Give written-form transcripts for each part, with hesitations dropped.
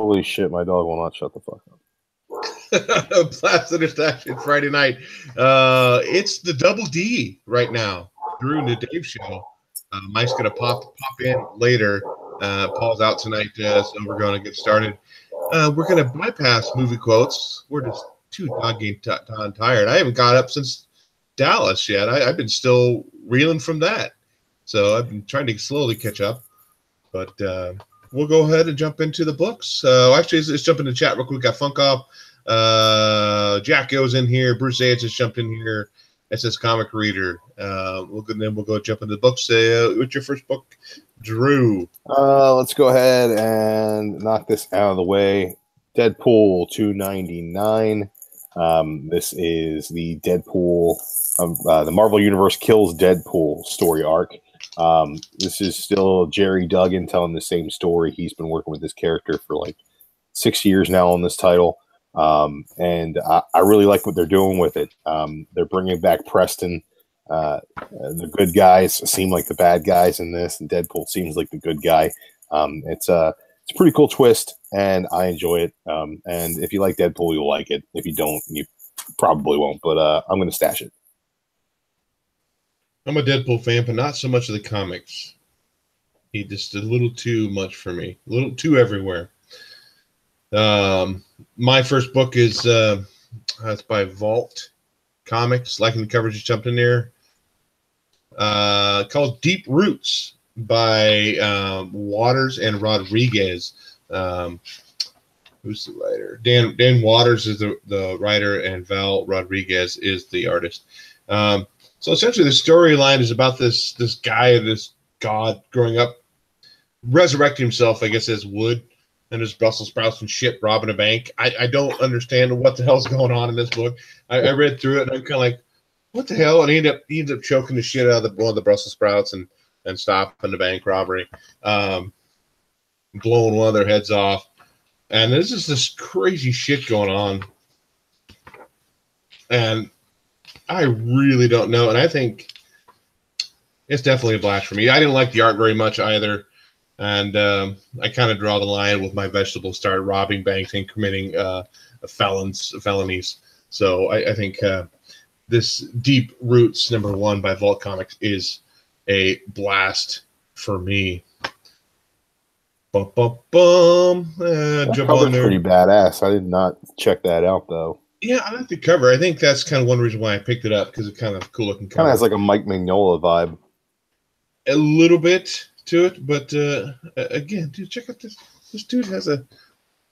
Holy shit, my dog will not shut the fuck up. Blast Intersection Friday night. It's the Double D right now. Drew and the Dave show. Mike's gonna pop in later. Paul's out tonight, so we're gonna get started. We're gonna bypass movie quotes. We're just too doggone tired. I haven't got up since Dallas yet. I've been still reeling from that, so I've been trying to slowly catch up. But we'll go ahead and jump into the books. Actually, let's jump into the chat real quick. We got Funk Off. Jack goes in here. Bruce A just jumped in here. SS Comic Reader. We'll go jump into the books. What's your first book, Drew? Let's go ahead and knock this out of the way. Deadpool 299. This is the Deadpool of the Marvel Universe Kills Deadpool story arc. This is still Jerry Duggan telling the same story. He's been working with this character for like 6 years now on this title. And I really like what they're doing with it. They're bringing back Preston. The good guys seem like the bad guys in this, and Deadpool seems like the good guy. It's a pretty cool twist, and I enjoy it. And if you like Deadpool, you'll like it. If you don't, you probably won't. But I'm going to stash it. I'm a Deadpool fan, but not so much of the comics. He just a little too much for me. A little too everywhere. My first book is it's by Vault Comics. Liking the coverage you jumped in there. Called Deep Roots by Waters and Rodriguez. Who's the writer? Dan Waters is the writer, and Val Rodriguez is the artist. So essentially, the storyline is about this guy, this god growing up, resurrecting himself, I guess, as wood. And there's Brussels sprouts and shit robbing a bank. I don't understand what the hell's going on in this book. I read through it and I'm kind of like, what the hell? And he ends up choking the shit out of one of the Brussels sprouts and stopping the bank robbery, blowing one of their heads off. And there's just this crazy shit going on. And I really don't know. And I think it's definitely a blast for me. I didn't like the art very much either. And I kind of draw the line with my vegetables start robbing banks and committing felonies. So I think this Deep Roots #1 by Vault Comics is a blast for me. Bum, bum, bum. That Jump cover's on there. pretty badass. I did not check that out though. Yeah, I like the cover. I think that's kind of one reason why I picked it up, because it's kind of cool looking cover. Kind of has like a Mike Mignola vibe. A little bit to it, but again, dude, check out this. This dude has a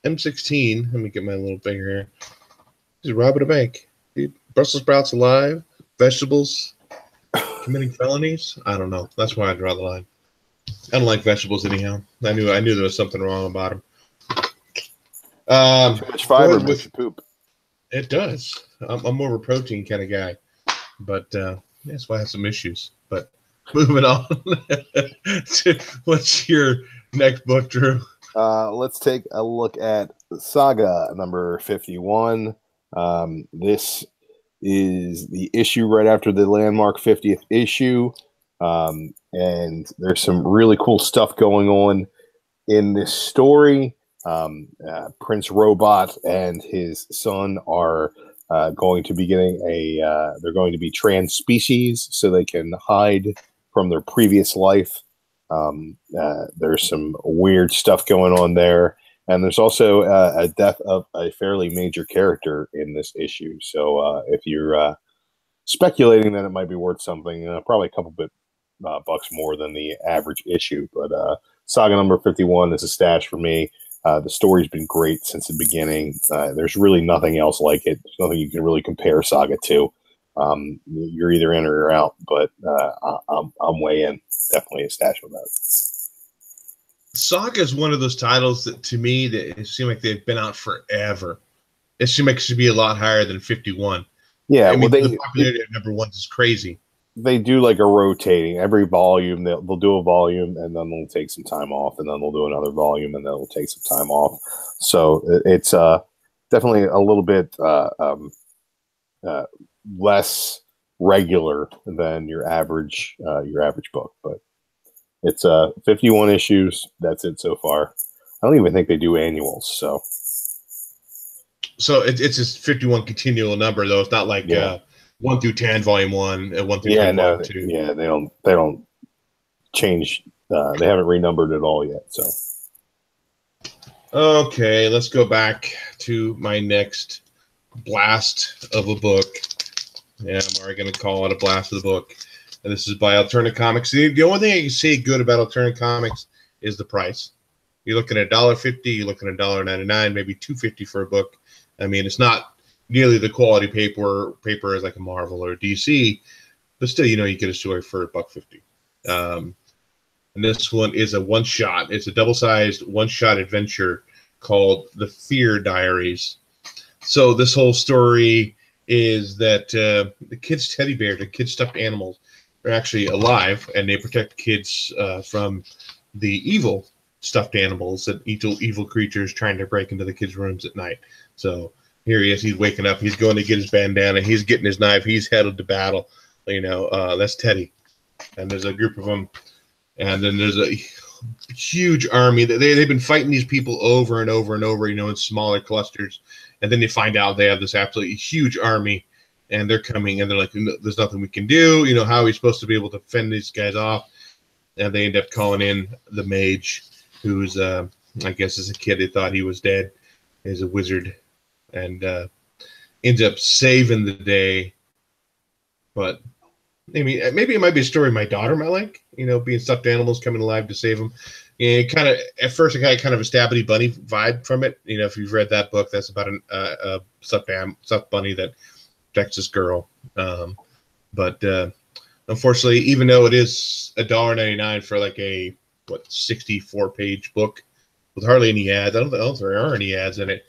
M16. Let me get my little finger here. He's robbing a bank. Dude, Brussels sprouts alive, vegetables, committing felonies. I don't know. That's why I draw the line. I don't like vegetables anyhow. I knew there was something wrong about them. Too much fiber makes you poop. It does. I'm more of a protein kind of guy, but that's why I have some issues. But moving on. What's your next book, Drew? Let's take a look at Saga #51. This is the issue right after the landmark 50th issue. And there's some really cool stuff going on in this story. Prince Robot and his son are going to be getting they're going to be trans species so they can hide from their previous life. There's some weird stuff going on there. And there's also a death of a fairly major character in this issue. So if you're speculating that it might be worth something, probably a couple bucks more than the average issue. But Saga #51 is a stash for me. The story's been great since the beginning. There's really nothing else like it. There's nothing you can really compare Saga to. You're either in or you're out, but I'm way in. Definitely a stash of that. Saga is one of those titles that, to me, that it seems like they've been out forever. It seems like it should be a lot higher than 51. Yeah, I mean, the popularity of #1 is crazy. They do like a rotating every volume. They'll do a volume and then they'll take some time off, and then they'll do another volume and then they'll take some time off. So it's definitely a little bit less regular than your average book, but it's 51 issues. That's it so far. I don't even think they do annuals. So it's just 51 continual number though. It's not like 1 through 10, volume 1, 1 through 10, volume 2. Yeah, they don't change. They haven't renumbered it all yet. So okay, let's go back to my next blast of a book. Yeah, I'm already going to call it a blast of the book. And this is by Alternate Comics. The only thing I can say good about Alternate Comics is the price. You're looking at $1.50, you're looking at $1.99, maybe $2.50 for a book. I mean, it's not nearly the quality paper as like a Marvel or a DC, but still, you get a story for $1.50. And this one is a one-shot. It's a double-sized one-shot adventure called The Fear Diaries. So this whole story is that the kids' teddy bears, the kids' stuffed animals, are actually alive, and they protect kids from the evil stuffed animals and evil creatures trying to break into the kids' rooms at night. So here he is. He's waking up. He's going to get his bandana. He's getting his knife. He's headed to battle. That's Teddy. And there's a group of them. And then there's a huge army. They've been fighting these people over and over and over, in smaller clusters. And then they find out they have this absolutely huge army, and they're coming, and they're like, there's nothing we can do. How are we supposed to be able to fend these guys off? And they end up calling in the mage, who's, I guess as a kid, they thought he was dead. He's a wizard, and ends up saving the day. But maybe it might be a story my daughter might like, being stuffed animals coming alive to save them. And kind of, at first, I got kind of a Stabby Bunny vibe from it. If you've read that book, that's about a stuffed bunny that protects this girl. But unfortunately, even though it is $1.99 for like a 64-page book with hardly any ads, I don't think there are any ads in it.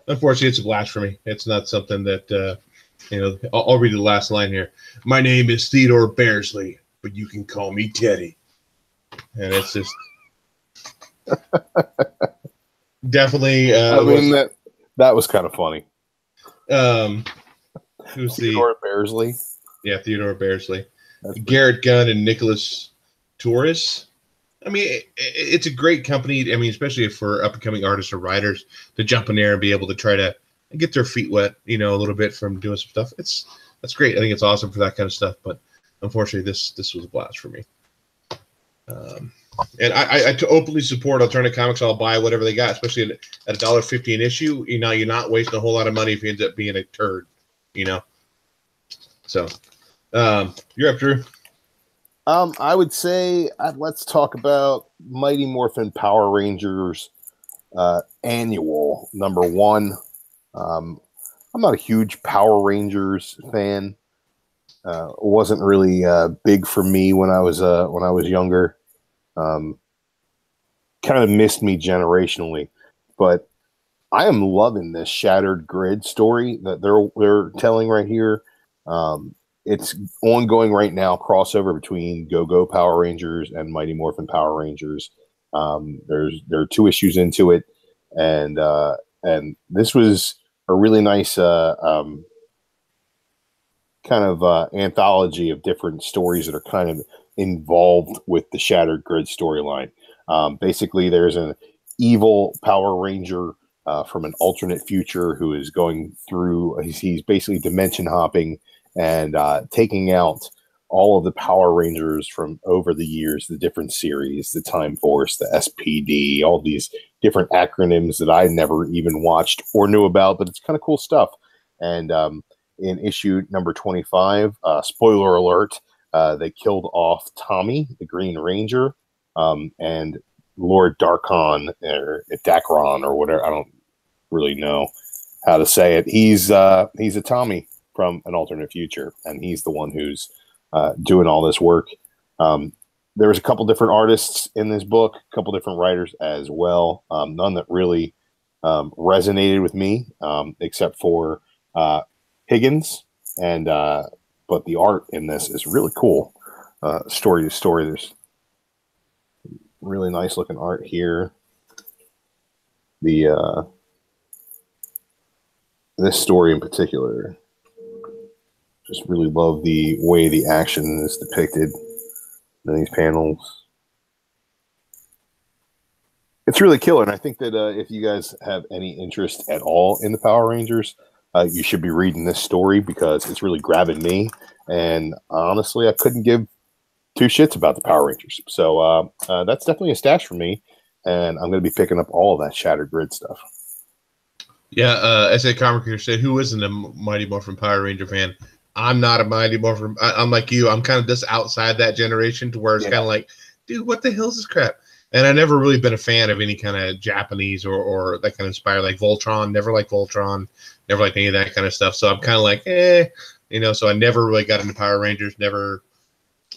Unfortunately, it's a blast for me. It's not something that I'll read the last line here. My name is Theodore Bearsley, but you can call me Teddy. And it's just definitely. I mean, that was kind of funny. Who's Theodore Bearsley? Yeah, Theodore Bearsley. Garrett Gunn and Nicholas Torres. I mean, it's a great company. I mean, especially for up-and-coming artists or writers to jump in there and be able to try to get their feet wet, a little bit from doing some stuff. That's great. I think it's awesome for that kind of stuff. But unfortunately, this was a blast for me. And I openly support Alternate Comics. I'll buy whatever they got, especially at $1.50 an issue. You're not wasting a whole lot of money if you end up being a turd. So you're up, Drew. I would say let's talk about Mighty Morphin Power Rangers annual #1. I'm not a huge Power Rangers fan. It wasn't really big for me when I was younger. Kind of missed me generationally, but I am loving this Shattered Grid story that they're telling right here. It's ongoing right now, crossover between Go-Go Power Rangers and Mighty Morphin Power Rangers. There are 2 issues into it, and this was a really nice kind of anthology of different stories that are kind of involved with the Shattered Grid storyline. Basically, there's an evil Power Ranger from an alternate future who is going through. He's basically dimension hopping and taking out all of the Power Rangers from over the years, the different series, the Time Force, the SPD, all these different acronyms that I never even watched or knew about, but it's kind of cool stuff. And in issue number 25, spoiler alert, they killed off Tommy, the Green Ranger, and Lord Darkon, or Dacron, or whatever. I don't really know how to say it. He's a Tommy from an alternate future, and he's the one who's doing all this work. There was a couple different artists in this book, a couple different writers as well. None that really resonated with me, except for Higgins. And but the art in this is really cool. Story to story, there's really nice looking art here. The this story in particular, just really love the way the action is depicted in these panels. It's really killer, and I think that if you guys have any interest at all in the Power Rangers, you should be reading this story because it's really grabbing me. And honestly, I couldn't give two shits about the Power Rangers. So that's definitely a stash for me, and I'm going to be picking up all of that Shattered Grid stuff. Yeah, S.A. Comic said, who isn't a Mighty Morphin Power Ranger fan? I'm not a Mighty Morphin. I'm like you. I'm kind of just outside that generation to where it's kind of like, dude, what the hell's this crap? And I've never really been a fan of any kind of Japanese or that kind of inspired, like Voltron. Never liked Voltron. Never liked any of that kind of stuff. So I'm kind of like, so I never really got into Power Rangers. Never.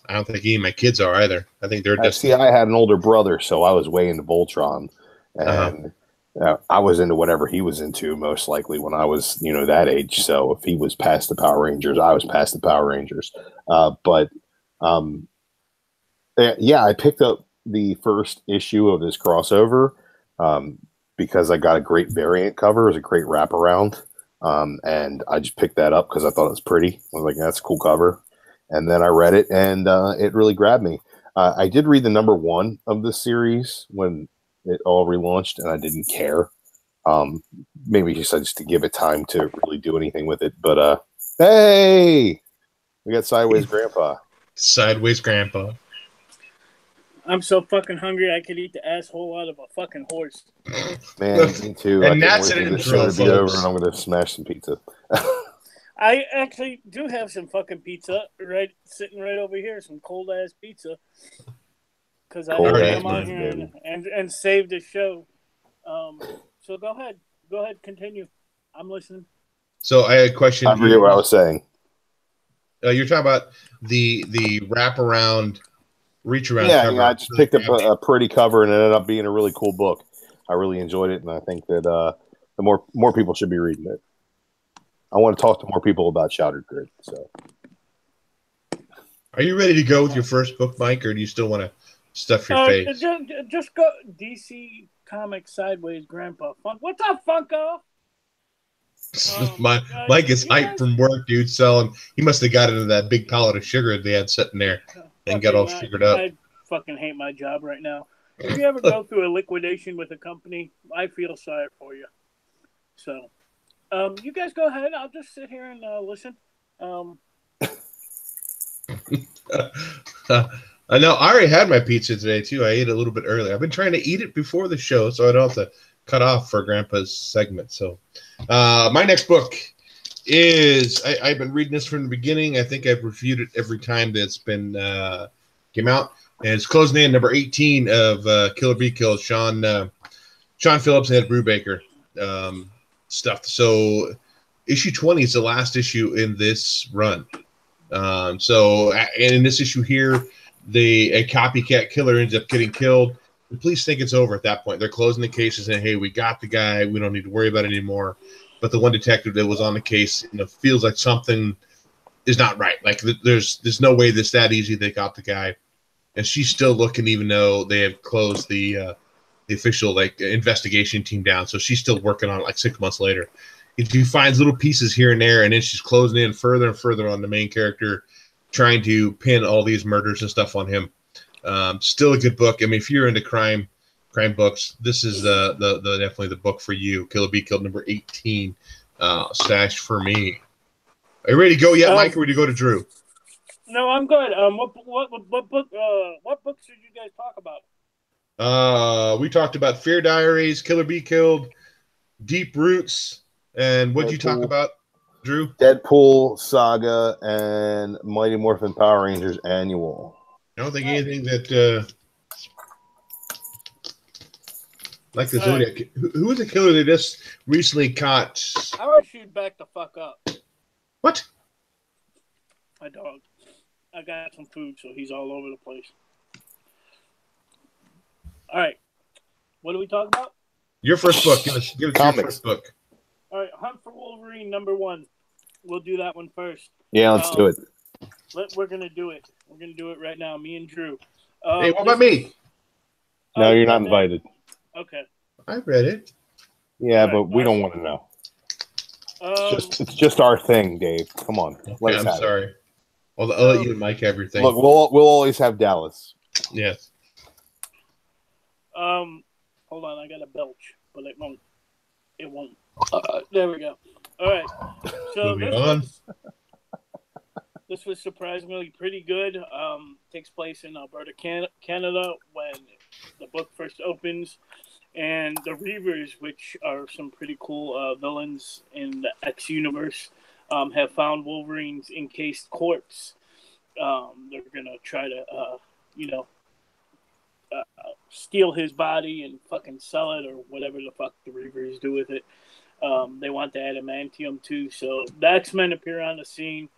I don't think any of my kids are either. I think they're just. See, I had an older brother, so I was way into Voltron. And I was into whatever he was into, most likely, when I was, that age. So if he was past the Power Rangers, I was past the Power Rangers. I picked up the first issue of this crossover because I got a great variant cover. It was a great wraparound. And I just picked that up because I thought it was pretty. I was like, that's a cool cover. And then I read it, and it really grabbed me. I did read the number 1 of the series when it all relaunched, and I didn't care. Maybe just to give it time to really do anything with it. But hey, we got Sideways Grandpa. Sideways Grandpa. I'm so fucking hungry I could eat the asshole out of a fucking horse. Man, me too. And that's an intro, folks. Over and I'm going to smash some pizza. I actually do have some fucking pizza sitting right over here, some cold ass pizza. Because I had to come on here and save the show. So go ahead, continue. I'm listening. So I had a question. I forget what I was saying. You're talking about the wraparound, reach around cover. Yeah, I just picked up a pretty cover and it ended up being a really cool book. I really enjoyed it, and I think that the more people should be reading it. I want to talk to more people about Shattered Grid. So, are you ready to go with your first book, Mike, or do you still want to stuff your face? Just go DC Comics Sideways Grandpa. What's up, Funko? Mike is hyped from work, dude. Selling. He must have got into that big pallet of sugar they had sitting there and got all sugared up. I fucking hate my job right now. If you ever go through a liquidation with a company, I feel sorry for you. So, you guys go ahead. I'll just sit here and listen. I know. I already had my pizza today too. I ate a little bit early. I've been trying to eat it before the show, so I don't have to cut off for Grandpa's segment. So, my next book is I've been reading this from the beginning. I think I've reviewed it every time that's been came out, and it's closing in number 18 of Killer Be Killed. Sean Phillips and Ed Brubaker stuff. So, issue 20 is the last issue in this run. And in this issue here, a copycat killer ends up getting killed. The police think it's over at that point. They're closing the case and saying, hey, we got the guy. We don't need to worry about it anymore. But the one detective that was on the case, feels like something is not right. Like there's no way this that easy they got the guy. And she's still looking even though they have closed the official investigation team down. So she's still working on it 6 months later. She finds little pieces here and there, and then she's closing in further and further on the main character, trying to pin all these murders and stuff on him. Still a good book. I mean, if you're into crime books, this is the definitely the book for you. Killer Be Killed number 18, stashed for me. Are you ready to go yet, Mike, or ready to go to Drew? No, I'm good. What books did you guys talk about? We talked about Fear Diaries, Killer Be Killed, Deep Roots, and what'd you talk about, Drew? Deadpool Saga and Mighty Morphin Power Rangers Annual. I don't think anything that like the Zodiac. Who was the killer they just recently caught? I want to shoot back the fuck up. What? My dog. I got some food, so he's all over the place. All right. What are we talking about? Your first book. Give us your first book. All right. Hunt for Wolverine number 1. We'll do that one first. Yeah, let's do it. We're going to do it. We're going to do it right now. Me and Drew. Hey, what about me? No, you're not invited. Okay. I read it. Yeah, but we don't want to know. It's just our thing, Dave. Come on. Okay, I'm sorry. I'll let you and Mike have your thing. Look, we'll always have Dallas. Yes. Hold on, I got a belch, but it won't. It won't. There we go. All right. So this was surprisingly pretty good. Takes place in Alberta, Canada, when the book first opens. And the Reavers, which are some pretty cool villains in the X universe, have found Wolverine's encased corpse. They're gonna try to, steal his body and fucking sell it, or whatever the fuck the Reavers do with it. They want the adamantium too, so the X-Men appear on the scene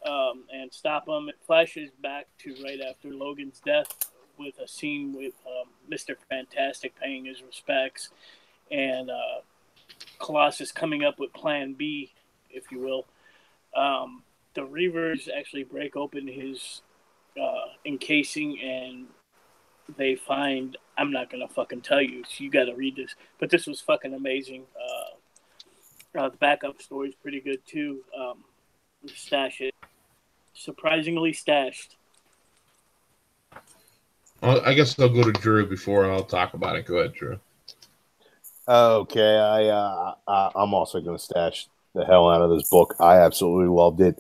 and stop them. It flashes back to right after Logan's death, with a scene with Mr. Fantastic paying his respects, and Colossus coming up with Plan B, if you will. The Reavers actually break open his encasing, and they find, I'm not going to fucking tell you, so you got to read this, but this was fucking amazing. The backup story is pretty good too. Stash it. Surprisingly stashed. I guess I'll go to Drew before I'll talk about it. Go ahead, Drew. Okay, I'm also going to stash the hell out of this book. I absolutely loved it.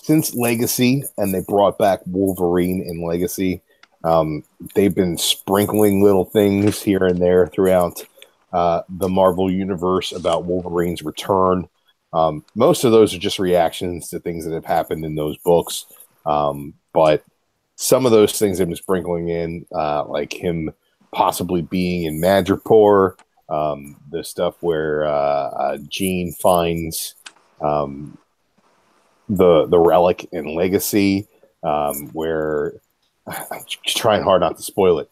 Since Legacy, and they brought back Wolverine in Legacy, they've been sprinkling little things here and there throughout the Marvel universe about Wolverine's return. Most of those are just reactions to things that have happened in those books, but some of those things they've been sprinkling in, like him possibly being in Madripoor, the stuff where Jean finds the relic in Legacy, where I'm trying hard not to spoil it.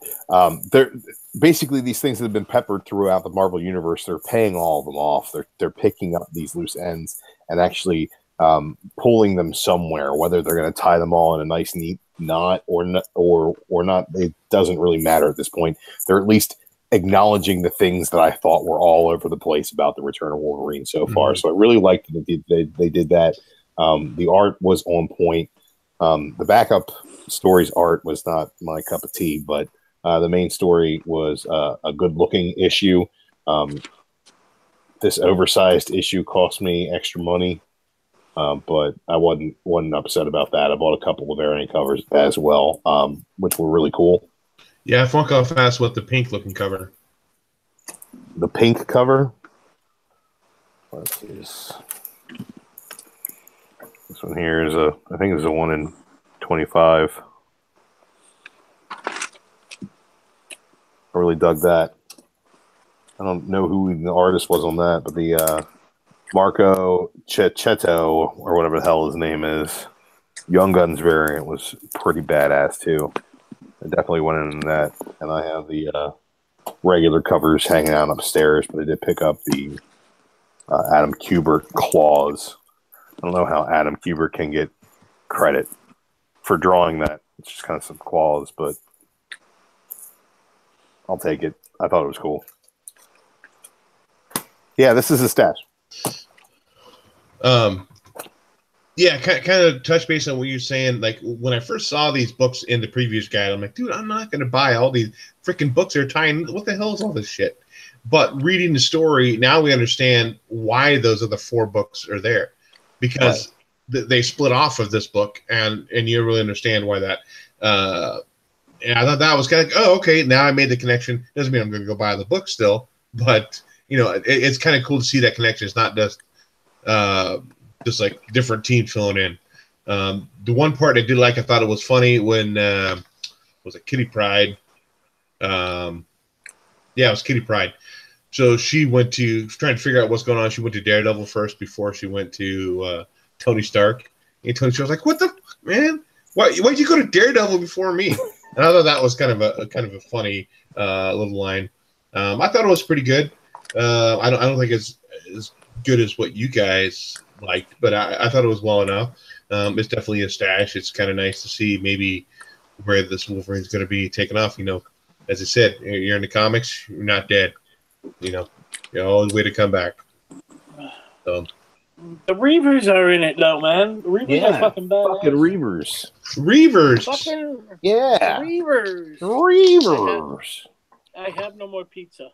They're basically these things that have been peppered throughout the Marvel universe. They're paying all of them off. They're picking up these loose ends and actually pulling them somewhere. Whether they're going to tie them all in a nice, neat knot or not, it doesn't really matter at this point. They're at least acknowledging the things that I thought were all over the place about the return of Wolverine so far. So I really liked that they did that. The art was on point. The backup story's art was not my cup of tea, but the main story was a good-looking issue. This oversized issue cost me extra money, but I wasn't upset about that. I bought a couple of variant covers as well, which were really cool. Yeah, I funk off fast with the pink-looking cover. The pink cover? Let's see this. This one here is I think it's a 1 in 25. I really dug that. I don't know who the artist was on that, but the Marco Checchetto, or whatever the hell his name is, Young Guns variant was pretty badass too. I definitely went in that, and I have the regular covers hanging out upstairs, but I did pick up the Adam Kubert claws. I don't know how Adam Kubert can get credit for drawing that. It's just kind of some claws, but I'll take it. I thought it was cool. Yeah, this is a stash. Yeah, kind of touch base on what you're saying. Like, when I first saw these books in the previous guide, I'm like, dude, I'm not going to buy all these freaking books they're tying. What the hell is all this shit? But reading the story, now we understand why those other 4 books are there. Because they split off of this book, and you really understand why that. And I thought that was kind of, oh, okay, now I made the connection. Doesn't mean I'm going to go buy the book still, but, it's kind of cool to see that connection. It's not just like different teams filling in. The one part I did like, I thought it was funny when, was it Kitty Pryde? Yeah, it was Kitty Pryde. So she went to trying to figure out what's going on. She went to Daredevil first before she went to Tony Stark. And Tony Stark was like, "What the fuck, man? Why'd you go to Daredevil before me?" And I thought that was kind of a funny little line. I thought it was pretty good. I don't think it's as good as what you guys liked, but I thought it was well enough. It's definitely a stash. It's kind of nice to see maybe where this Wolverine's going to be taken off. As I said, you're in the comics, you're not dead. You always way to come back. So The Reavers are in it, though, man. The Reavers are fucking badass. Fucking Reavers. Reavers. Fucking Yeah. Reavers. Reavers. I have no more pizza.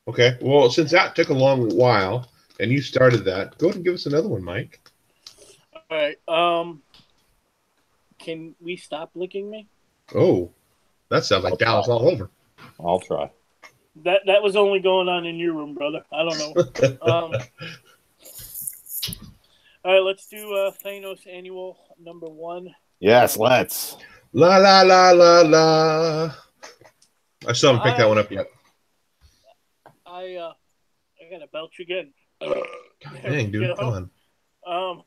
Okay. Well, since that took a long while and you started that, go ahead and give us another one, Mike. All right. Can we stop licking me? Oh, that sounds like Dallas all over. I'll try. That was only going on in your room, brother. I don't know. All right, let's do Thanos Annual #1. Yes, let's. La la la la la. I still haven't picked that one up yet. I gotta belch again. Dang, dude, come on.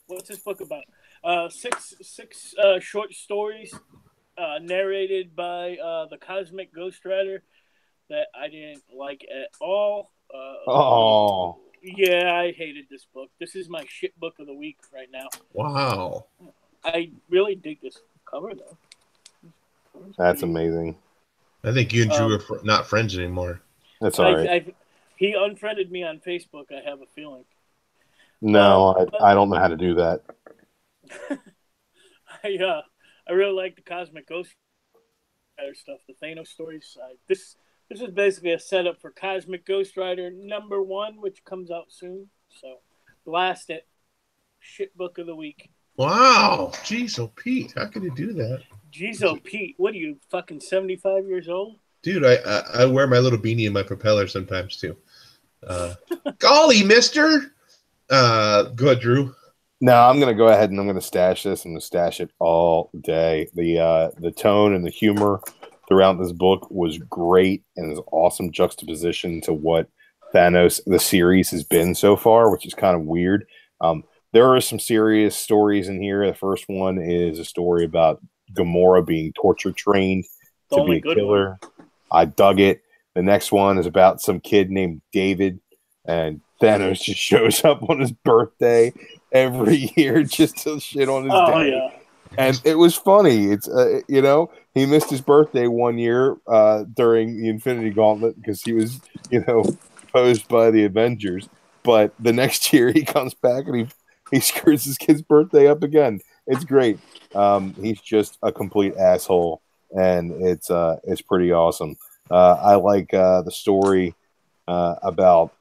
What's this book about? Six short stories narrated by the Cosmic Ghost Rider that I didn't like at all. Oh. Yeah, I hated this book. This is my shit book of the week right now. Wow. I really dig this cover, though. That's amazing. I think you and Drew are not friends anymore. That's all right. He unfriended me on Facebook, I have a feeling. No, I don't know how to do that. I really like the Cosmic Ghost Rider stuff, the Thanos stories. This is basically a setup for Cosmic Ghost Rider #1, which comes out soon. So, blast it. Shit book of the week. Wow. Jeez, oh Pete, how could you do that? Jeez, oh Pete, what are you, fucking 75 years old? Dude, I wear my little beanie in my propeller sometimes too. Golly, mister. Go ahead, Drew. No, I'm gonna go ahead and I'm gonna stash this. I'm gonna stash it all day. The tone and the humor throughout this book was great and is awesome juxtaposition to what Thanos the series has been so far, which is kind of weird. There are some serious stories in here. The first one is a story about Gamora being torture trained to be a killer. I dug it. The next one is about some kid named David, and Thanos just shows up on his birthday every year just to shit on his day. Yeah. And it was funny. It's he missed his birthday one year during the Infinity Gauntlet because he was posed by the Avengers. But the next year he comes back and he screws his kid's birthday up again. It's great. He's just a complete asshole, and it's pretty awesome. I like the story about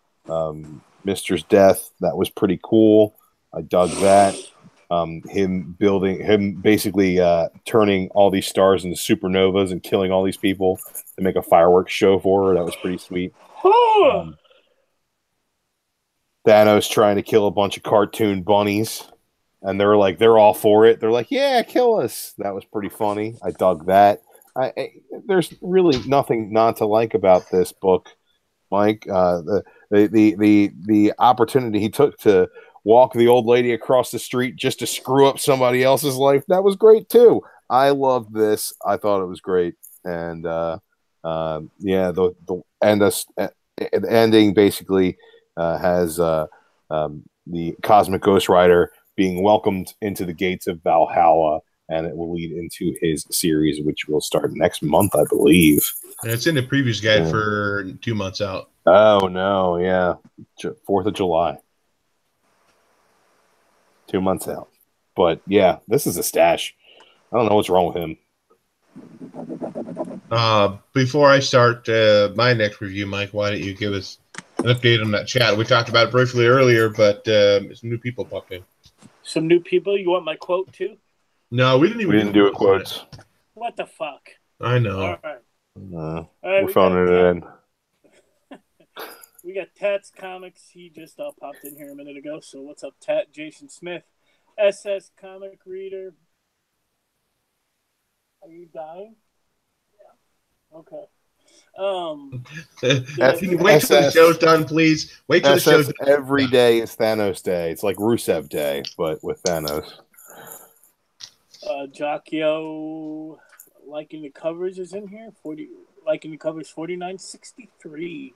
Mister's death. That was pretty cool. I dug that. Him basically turning all these stars into supernovas and killing all these people to make a fireworks show for her. That was pretty sweet. Thanos trying to kill a bunch of cartoon bunnies, and they're all for it. They're like, yeah, kill us. That was pretty funny. I dug that. There's really nothing not to like about this book, Mike. The opportunity he took to walk the old lady across the street just to screw up somebody else's life, that was great too. I loved this. I thought it was great, and the ending basically has the Cosmic Ghost Rider being welcomed into the gates of Valhalla, and it will lead into his series, which will start next month, I believe. And it's in the previews guide for 2 months out. Oh, no, yeah. 4th of July. 2 months out. But, yeah, this is a stash. I don't know what's wrong with him. Before I start my next review, Mike, why don't you give us an update on that chat? We talked about it briefly earlier, but some new people popped in. Some new people? You want my quote, too? No, we didn't do a quote. What the fuck? I know. All right. All right, we're phoning it in. We got Tat's Comics. He just popped in here a minute ago. So what's up, Tat? Jason Smith, SS Comic Reader. Are you dying? Yeah. Okay. Wait till the show's done, please. Wait till the show's done. Every day is Thanos Day. It's like Rusev Day, but with Thanos. Jockio liking the covers is in here. Liking the covers 49.63.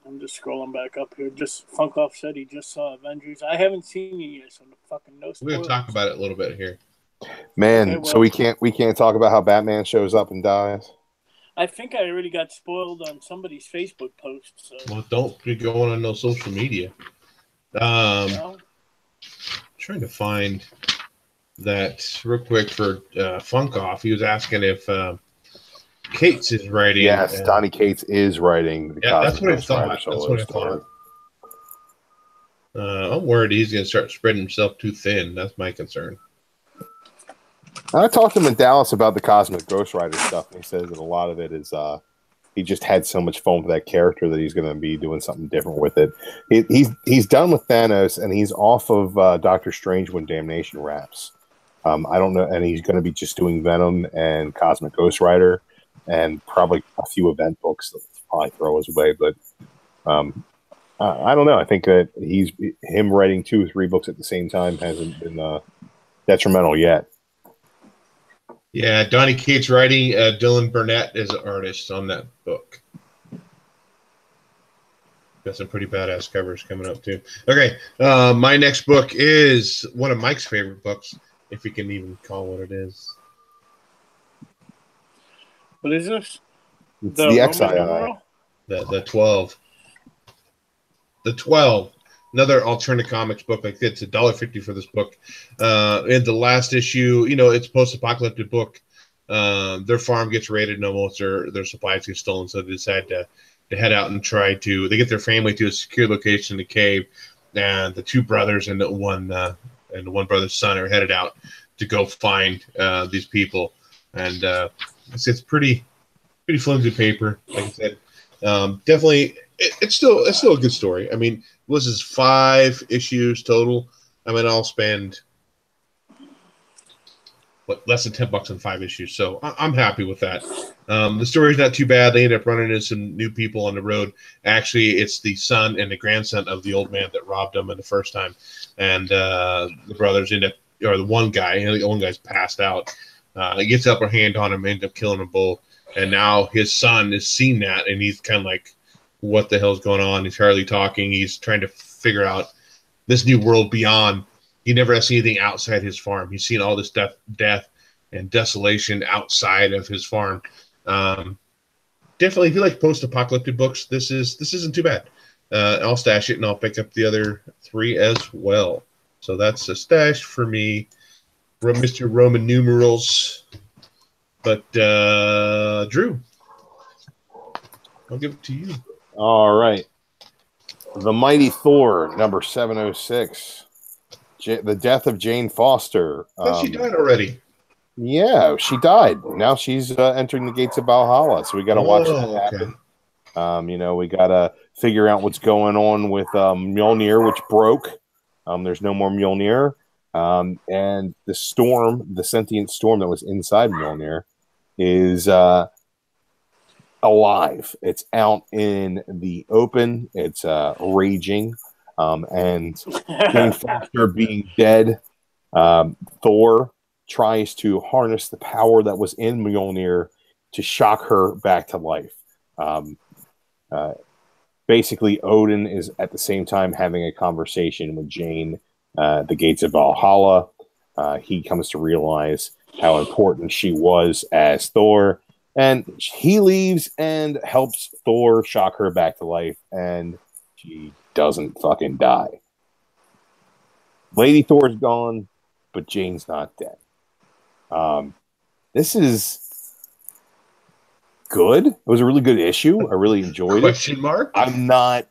I'm just scrolling back up here. Just Funkoff said he just saw Avengers. I haven't seen it yet, so the fucking no spoilers. We're gonna talk about it a little bit here. Man, okay, well, so we can't talk about how Batman shows up and dies. I think I already got spoiled on somebody's Facebook post. So. Well, don't be going on no social media. No? Trying to find that real quick for Funk Off. He was asking if Cates is writing. Yes, Donnie Cates is writing the that's Cosmic what I Ghost Rider thought. solo story. I'm worried he's going to start spreading himself too thin. That's my concern. I talked to him in Dallas about the Cosmic Ghost Rider stuff, and he says that a lot of it is he just had so much fun with that character that he's going to be doing something different with it. He's done with Thanos, and he's off of Doctor Strange when Damnation wraps. I don't know, and he's going to be just doing Venom and Cosmic Ghost Rider, and probably a few event books that he'll probably throw his way. But I don't know. I think that him writing 2 or 3 books at the same time hasn't been detrimental yet. Yeah, Donnie Cates writing. Dylan Burnett is an artist on that book. Got some pretty badass covers coming up too. Okay, my next book is one of Mike's favorite books, if you can even call what it is. What is this? It's the XII. The 12. The 12. Another alternate comics book. Like it's $1.50 for this book. In the last issue, it's a post-apocalyptic book. Their farm gets raided, and almost their supplies get stolen, so they decide to head out and they get their family to a secure location in the cave, and the 2 brothers and the one brother's son are headed out to go find these people. And it's pretty flimsy paper, like I said. Definitely, it's still a good story. I mean, this is 5 issues total. I mean, I'll spend less than $10 on 5 issues, so I'm happy with that. The story's not too bad. They end up running into some new people on the road. Actually, it's the son and the grandson of the old man that robbed them in the first time, and the brothers end up, or the one guy's passed out. He gets upper hand on him, ends up killing them both. And now his son has seen that, and he's kind of like, what the hell's going on? He's hardly talking. He's trying to figure out this new world beyond. He never has seen anything outside his farm. He's seen all this death and desolation outside of his farm. Definitely, if you like post-apocalyptic books, this isn't too bad. I'll stash it, and I'll pick up the other 3 as well. So that's a stash for me, Mr. Roman numerals. But Drew, I'll give it to you. All right. The Mighty Thor, number 706. The death of Jane Foster. She died already. Yeah, she died. Now she's entering the gates of Valhalla, so we got to watch that happen. Okay. We got to figure out what's going on with Mjolnir, which broke. There's no more Mjolnir. And the storm, the sentient storm that was inside Mjolnir, is alive. It's out in the open. It's raging. And Jane Foster being dead, Thor tries to harness the power that was in Mjolnir to shock her back to life. Basically, Odin is at the same time having a conversation with Jane, the gates of Valhalla. He comes to realize how important she was as Thor, and he leaves and helps Thor shock her back to life, and she doesn't fucking die. Lady Thor's gone, but Jane's not dead. This is good. It was a really good issue. I really enjoyed it. Question mark? I'm not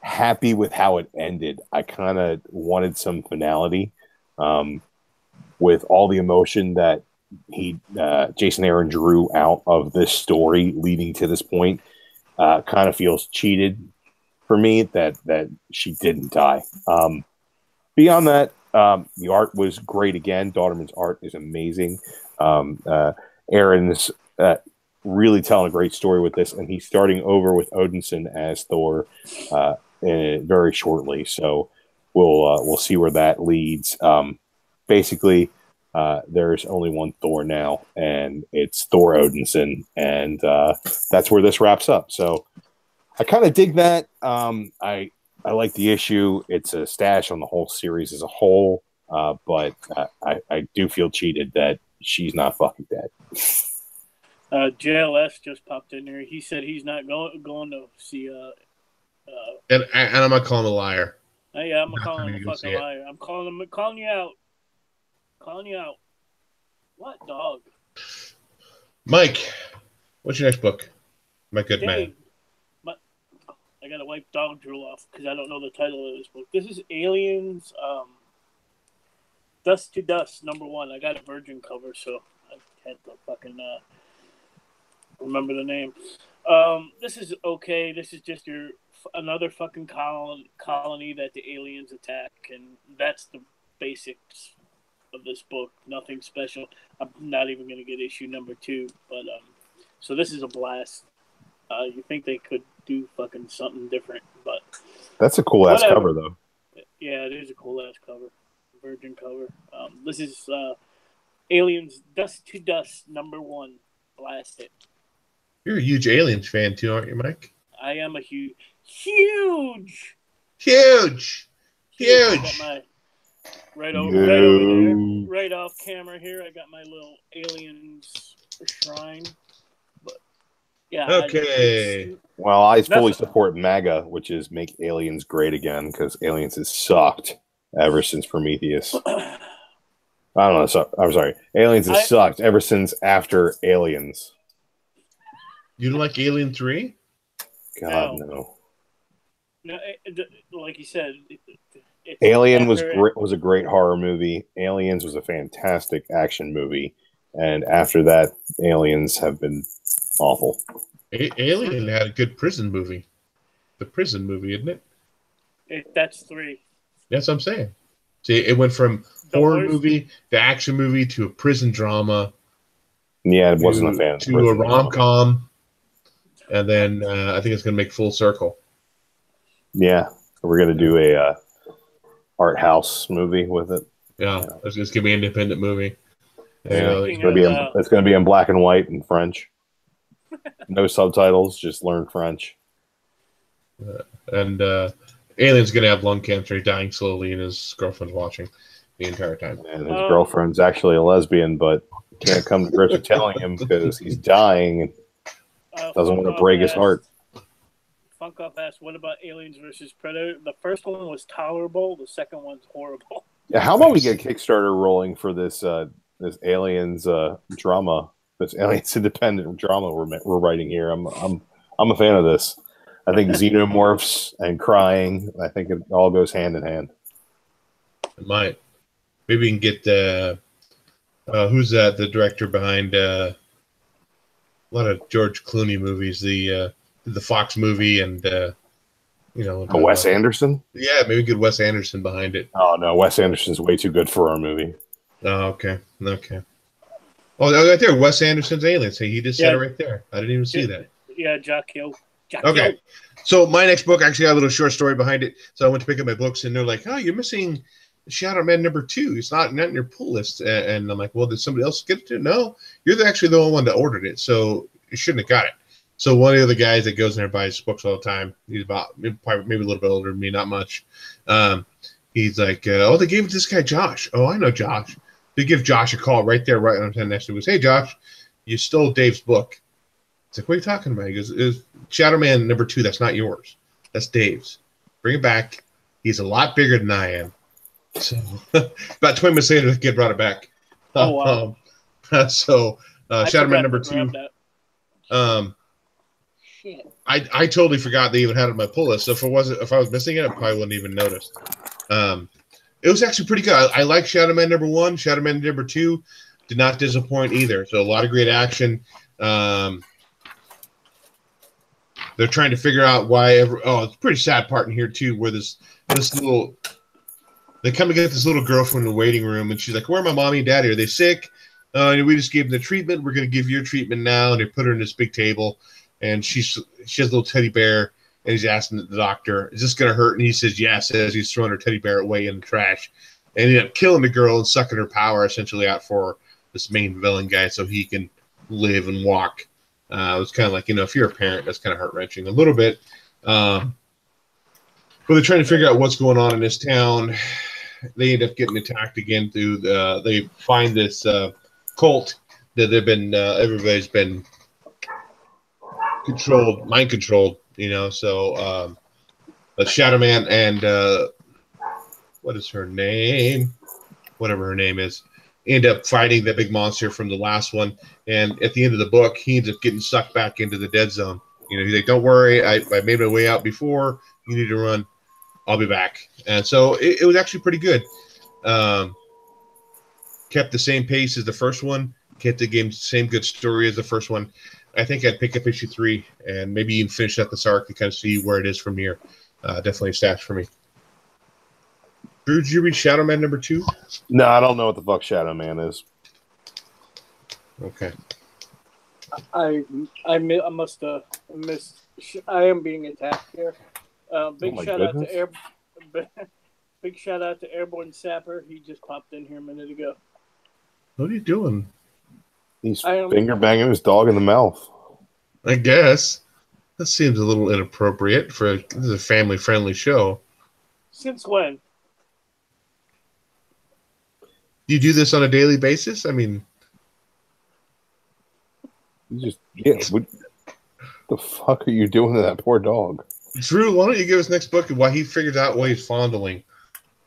happy with how it ended. I kind of wanted some finality. With all the emotion that Jason Aaron drew out of this story leading to this point, kind of feels cheated for me that she didn't die. Beyond that, the art was great again. Daughterman's art is amazing. Aaron's really telling a great story with this, and he's starting over with Odinson as Thor very shortly. So we'll see where that leads. Basically, there's only one Thor now, and it's Thor Odinson, and that's where this wraps up. So I kind of dig that. I like the issue. It's a stash on the whole series as a whole, but I do feel cheated that she's not fucking dead. JLS just popped in there. He said he's not going to see. And I'm gonna call him a liar. Yeah, I'm gonna call him a Go fucking liar. I'm calling you out. Calling you out. What dog? Mike, what's your next book? My good man. I gotta wipe dog drool off because I don't know the title of this book. This is Aliens, Dust to Dust, #1. I got a virgin cover, so I had to fucking remember the name. This is okay. This is just another fucking colony that the aliens attack, and that's the basics of this book. Nothing special. I'm not even gonna get issue #2, but so this is a blast. You think they could do fucking something different, but that's a cool ass cover though. Yeah, it is a cool ass cover, virgin cover. This is Aliens Dust to Dust #1. Blast it. You're a huge Aliens fan too, aren't you, Mike? I am a huge. Huge. Right over there, right off camera here. I got my little Aliens shrine. But yeah. Okay. Well, I fully support MAGA, which is make aliens great again, because aliens has sucked ever since Prometheus. I don't know. So, I'm sorry. Aliens has sucked ever since after Aliens. You don't like Alien 3? God, no. No, like you said, Alien was a great horror movie. Aliens was a fantastic action movie, and after that, Aliens have been awful. Alien had a good prison movie. The prison movie, isn't it? That's 3. That's what I'm saying. See, it went from horror movie to action movie to a prison drama. Yeah, it wasn't a fan. To a rom-com. And then I think it's going to make full circle. Yeah, we're going to do a art house movie with it. Yeah, it's going to be an independent movie. Yeah, it's going to be in black and white and French. No subtitles, just learn French. And Alien's going to have lung cancer, dying slowly, and his girlfriend's watching the entire time. And his girlfriend's actually a lesbian, but can't come to grips with telling him because he's dying and doesn't want to break his heart. Funk Off asked, what about Aliens versus Predator? The first one was tolerable. The second one's horrible. Yeah, how about we get Kickstarter rolling for this this Aliens drama, this Aliens independent drama we're writing here? I'm a fan of this. I think xenomorphs and crying. I think it all goes hand in hand. It might. Maybe we can get who's the director behind a lot of George Clooney movies, the Fox movie, and Wes Anderson. Yeah, maybe get Wes Anderson behind it. Oh no, Wes Anderson's way too good for our movie. Oh, okay. Oh, right there, Wes Anderson's Aliens. Hey, he just said it right there. I didn't even see that. Yeah, Jack Hill. Okay, so my next book actually got a little short story behind it. So I went to pick up my books, and they're like, "Oh, you're missing Shadow Man #2. It's not in your pull list." And I'm like, "Well, did somebody else get it too?" No, you're actually the only one that ordered it, so you shouldn't have got it. So one of the other guys that goes in there and buys books all the time, he's about maybe a little bit older than me, not much. He's like, "Oh, they gave it to this guy Josh." Oh, I know Josh. They give Josh a call right there, right on the next to him. He goes, "Hey, Josh, you stole Dave's book." It's like, "What are you talking about?" He goes, "It's Shadow Man #2. That's not yours. That's Dave's. Bring it back. He's a lot bigger than I am." So about 20 minutes later, the kid brought it back. Oh, wow. So Shadow Man #2. Shit. I totally forgot they even had it on my pull list. So if I was missing it, I probably wouldn't even notice. It was actually pretty good. I like Shadow Man #1. Shadow Man #2 did not disappoint either. So a lot of great action. They're trying to figure out why. It's a pretty sad part in here too, where this little. They come to get this little girl from the waiting room, and she's like, "Where are my mommy and daddy? Are they sick? We just gave them the treatment. We're going to give your treatment now." And they put her in this big table, and she has a little teddy bear, and he's asking the doctor, "Is this going to hurt?" And he says, "Yes," as he's throwing her teddy bear away in the trash. And he ended up killing the girl and sucking her power essentially out for this main villain guy so he can live and walk. It was kind of like, if you're a parent, that's kind of heart-wrenching a little bit. But they're trying to figure out what's going on in this town. They end up getting attacked again through they find this cult that everybody's been mind controlled. So Shadow Man and what is her name? Whatever her name is, end up fighting the big monster from the last one. And at the end of the book, he ends up getting sucked back into the dead zone. He's like, "Don't worry, I made my way out before. You need to run. I'll be back." And so it was actually pretty good. Kept the same pace as the first one. Kept the same good story as the first one. I think I'd pick up issue 3 and maybe even finish up this arc to kind of see where it is from here. Definitely a stash for me. Drew, did you read Shadow Man number 2? No, I don't know what the fuck Shadow Man is. Okay. I must have missed. I am being attacked here. Big shout out to Airborne Sapper. He just popped in here a minute ago. What are you doing? He's finger banging his dog in the mouth. I guess that seems a little inappropriate for this is a family-friendly show. Since when? Do you do this on a daily basis? I mean, what the fuck are you doing to that poor dog? Drew, why don't you give us next book and why he figures out what he's fondling?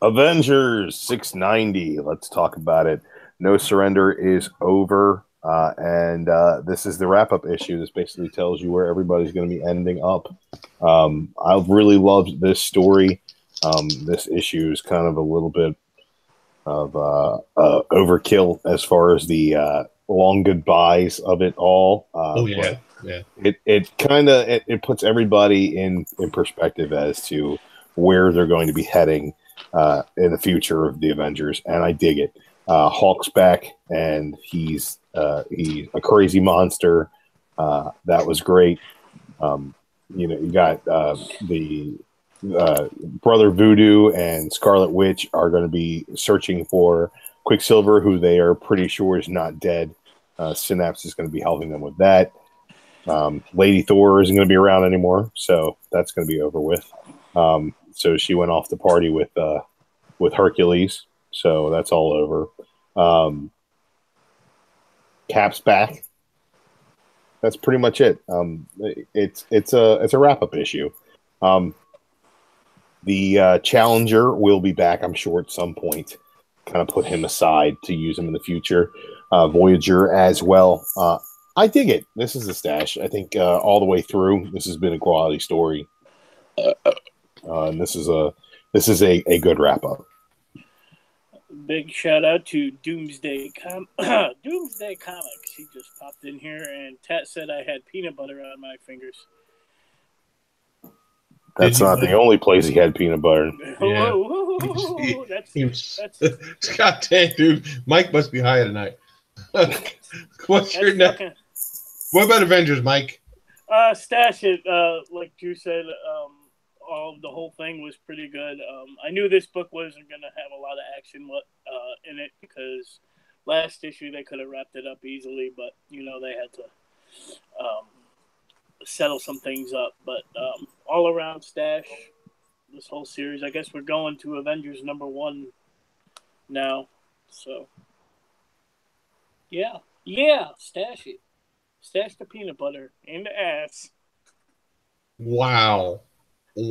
Avengers 690. Let's talk about it. No Surrender is over, and this is the wrap-up issue. This basically tells you where everybody's going to be ending up. I really loved this story. This issue is kind of a little bit of overkill as far as the long goodbyes of it all. Yeah. It puts everybody in perspective as to where they're going to be heading in the future of the Avengers, and I dig it. Hulk's back, and he's a crazy monster. That was great. You got the Brother Voodoo and Scarlet Witch are going to be searching for Quicksilver, who they are pretty sure is not dead. Synapse is going to be helping them with that. Lady Thor isn't going to be around anymore, so that's going to be over with. So she went off to party with Hercules, so that's all over. Cap's back. That's pretty much it. It's a wrap up issue. The Challenger will be back, I'm sure, at some point. Kind of put him aside to use him in the future. Voyager as well. I dig it. This is a stash. I think all the way through, this has been a quality story. And this is a good wrap up. Big shout out to Doomsday Doomsday Comics. He just popped in here, and Tat said I had peanut butter on my fingers. That's not the only place he had peanut butter. Yeah. That's God dang, dude. Mike must be high tonight. What's your next? What about Avengers, Mike? Stash it. Like Drew said, the whole thing was pretty good. I knew this book wasn't going to have a lot of action in it because last issue they could have wrapped it up easily, but they had to settle some things up. But all around stash, this whole series. I guess we're going to Avengers #1 now. So yeah, stash it. Stash the peanut butter in the ass. Wow. I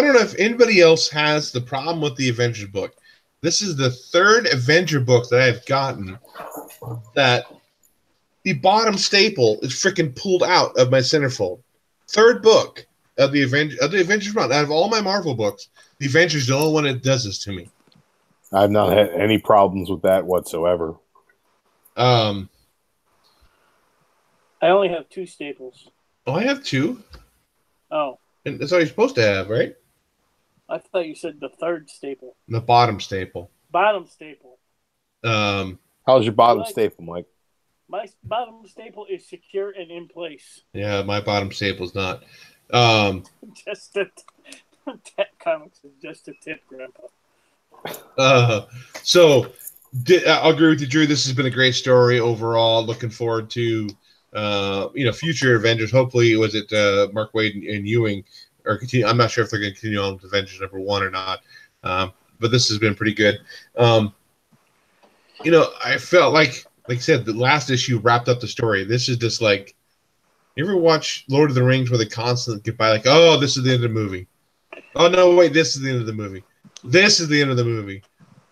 don't know if anybody else has the problem with the Avengers book. This is the third Avenger book that I've gotten that the bottom staple is freaking pulled out of my centerfold. Third book of the Avengers run. Out of all my Marvel books, the Avengers is the only one that does this to me. I've not had any problems with that whatsoever. I only have 2 staples. Oh, I have 2. Oh. And that's all you're supposed to have, right? I thought you said the third staple. The bottom staple. Bottom staple. How's your bottom staple, Mike? My bottom staple is secure and in place. Yeah, my bottom staple's not. Just a comics is just a tip, Grandpa. So I'll agree with you, Drew. This has been a great story overall. Looking forward to future Avengers. Hopefully, was it Mark Waid and Ewing or continue? I'm not sure if they're going to continue on with Avengers #1 or not. But this has been pretty good. I felt like I said, the last issue wrapped up the story. This is just like You ever watch Lord of the Rings where they constantly get by like, oh, this is the end of the movie. Oh, no, wait, this is the end of the movie. This is the end of the movie.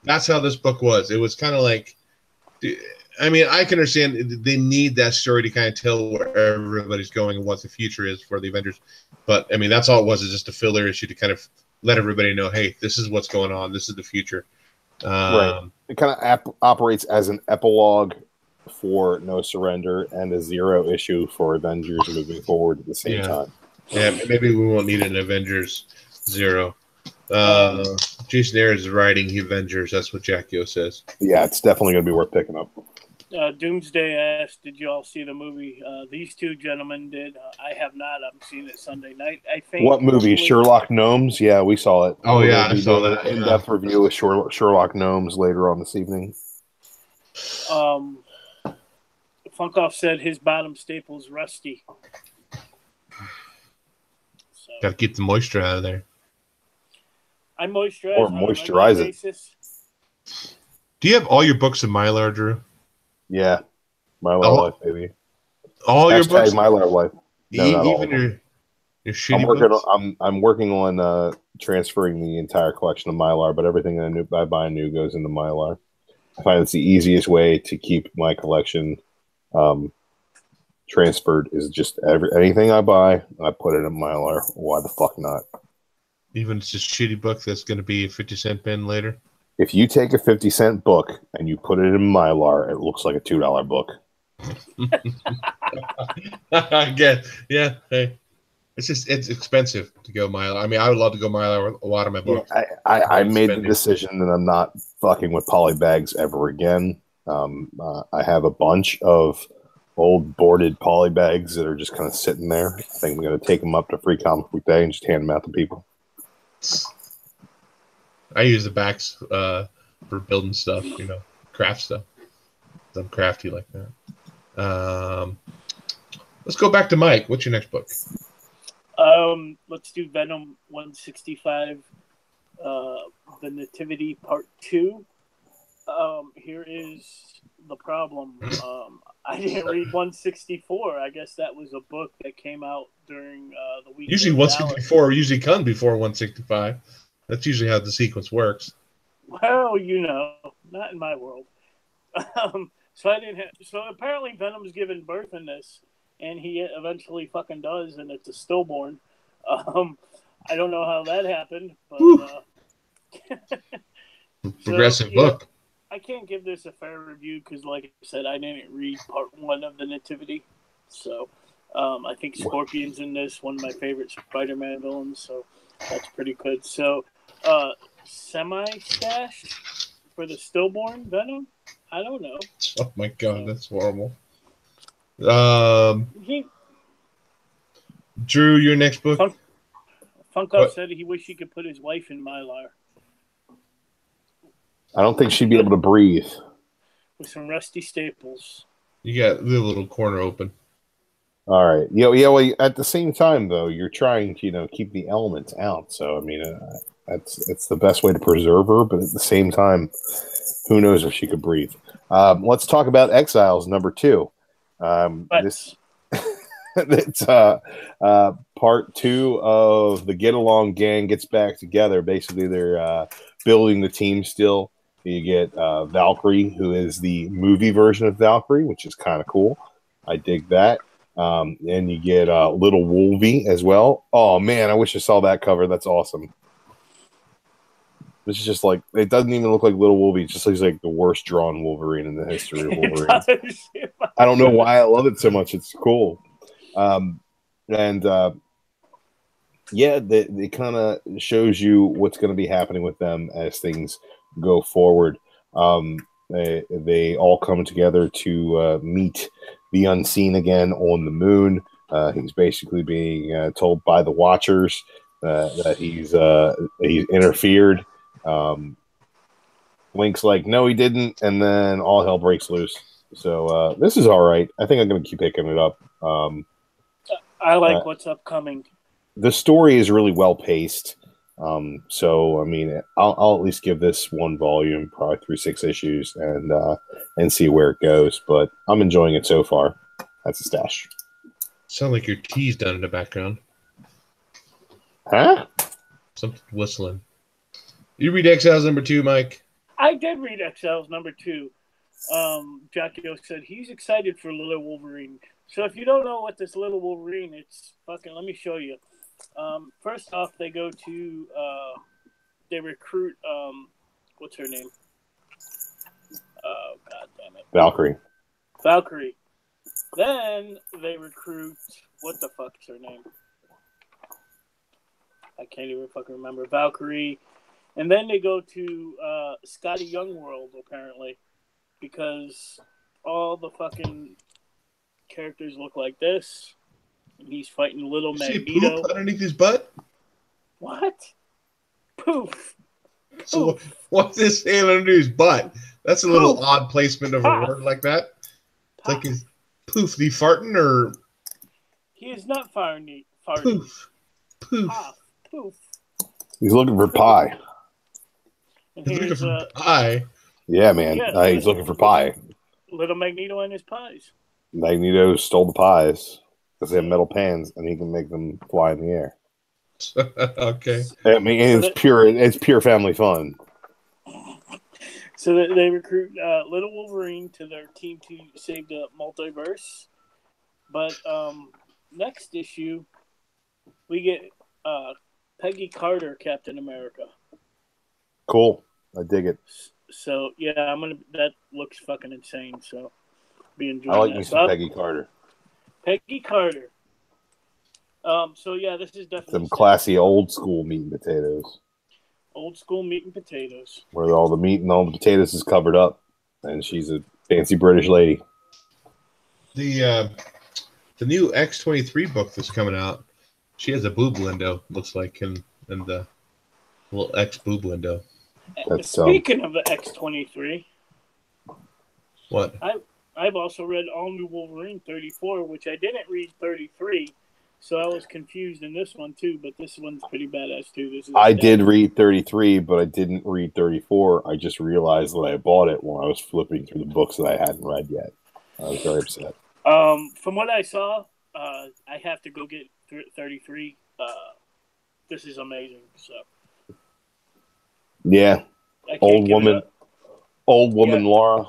That's how this book was. It was kind of like, I mean, I can understand they need that story to kind of tell where everybody's going and what the future is for the Avengers. But, I mean, that's all it was, is just a filler issue to kind of let everybody know, hey, this is what's going on. This is the future. Right. It kind of operates as an epilogue for No Surrender and a zero issue for Avengers moving forward at the same time. Yeah, maybe we won't need an Avengers Zero. Jason Ayers is writing the Avengers. That's what Jackio says. Yeah, it's definitely going to be worth picking up. Doomsday asked, did you all see the movie? These two gentlemen did. I have not. I'm seeing it Sunday night, I think. What movie? Sherlock Gnomes? Yeah, we saw it. Oh, yeah, I saw that. In-depth review of Sherlock Gnomes later on this evening. Funkoff said his bottom staple's rusty. So, got to keep the moisture out of there. I moisturize or moisturize it. Basis. Do you have all your books in Mylar, Drew? Yeah, Mylar Life, baby. All your books, Mylar Life. No, even your shitty books? I'm working on transferring the entire collection of Mylar, but everything I buy new goes into Mylar. I find it's the easiest way to keep my collection transferred is just anything I buy, I put it in Mylar. Why the fuck not? Even if it's just a shitty book that's going to be a 50-cent bin later? If you take a 50-cent book and you put it in Mylar, it looks like a $2 book. I guess. Yeah. Hey. It's expensive to go Mylar. I mean, I would love to go Mylar with a lot of my books. Yeah, I made the decision that I'm not fucking with poly bags ever again. I have a bunch of old boarded poly bags that are just kind of sitting there. I think I'm going to take them up to Free Comic Book Day and just hand them out to people. I use the backs for building stuff, craft stuff. I'm crafty like that. Let's go back to Mike. What's your next book? Let's do Venom 165, the Nativity Part 2. Here is the problem. I didn't read 164. I guess that was a book that came out during the week. Usually 164 usually comes before 165. That's usually how the sequence works. Well, not in my world. So I didn't. So apparently Venom's given birth in this, and he eventually fucking does, and it's a stillborn. I don't know how that happened, but progressive book. I can't give this a fair review because, like I said, I didn't read part 1 of the Nativity. So I think Scorpion's in this, one of my favorite Spider-Man villains. So that's pretty good. So semi-stash for the stillborn Venom? I don't know. Oh my god, that's horrible. Drew, your next book? Funko said he wished he could put his wife in Mylar. I don't think she'd be able to breathe. With some rusty staples. You got the little corner open. All right. Yeah. Well, at the same time, though, you're trying to, keep the elements out. So, I mean, it's the best way to preserve her. But at the same time, who knows if she could breathe? Let's talk about Exiles number 2. It's part 2 of the Get Along Gang gets back together. Basically, they're building the team still. You get Valkyrie, who is the movie version of Valkyrie, which is kind of cool. I dig that. And you get Little Wolvie as well. Oh, man, I wish I saw that cover. That's awesome. This is just like, it doesn't even look like Little Wolvie. It just looks like the worst drawn Wolverine in the history of Wolverine. I don't know why I love it so much. It's cool. Yeah, it kind of shows you what's going to be happening with them as things go forward. They all come together to meet the Unseen again on the moon. He's basically being told by the Watchers that he's interfered. Link's like, no, he didn't, and then all hell breaks loose. So this is all right. I think I'm going to keep picking it up. I like what's upcoming. The story is really well paced. So I mean, I'll at least give this one volume, probably through 6 issues, and see where it goes. But I'm enjoying it so far. That's a stash. Sound like your tea's done in the background. Huh? Something whistling. You read Exiles #2, Mike? I did read Exiles #2. Jackie said he's excited for Little Wolverine. So if you don't know what this Little Wolverine, it's fucking. Let me show you. First off, they go to they recruit what's her name? Oh god damn it, Valkyrie. Valkyrie. Then they recruit what the fuck's her name? I can't even fucking remember. Valkyrie. And then they go to Scotty Young World, apparently, because all the fucking characters look like this. And he's fighting Little Magneto. See poop underneath his butt? What? Poof. So what's this saying underneath his butt? That's a little odd placement of a word like that. It's like his poof. The farting or he is not farting. Poof. Poof. Poof. He's looking for pie. And He's here's looking for pie. Yeah, man. He's looking for pie. Little Magneto and his pies. Magneto stole the pies because they have metal pans, and he can make them fly in the air. Okay. I mean, it's pure family fun. So they recruit Little Wolverine to their team to save the multiverse. But next issue, we get Peggy Carter, Captain America. Cool. I dig it. So yeah, that looks fucking insane. So be enjoying. I like that. me some Peggy Carter. Peggy Carter. So yeah, this is definitely some classy old school meat and potatoes. Old school meat and potatoes. Where all the meat and all the potatoes is covered up, and she's a fancy British lady. The new X-23 book that's coming out, she has a boob window, looks like, in the little X boob window. Speaking of the X-23, what? I've also read All New Wolverine 34, which I didn't read 33, so I was confused in this one too. But this one's pretty badass too. I did read 33, but I didn't read 34. I just realized that I bought it when I was flipping through the books that I hadn't read yet. I was very upset. From what I saw, I have to go get 33. This is amazing. So. Yeah, old woman Laura.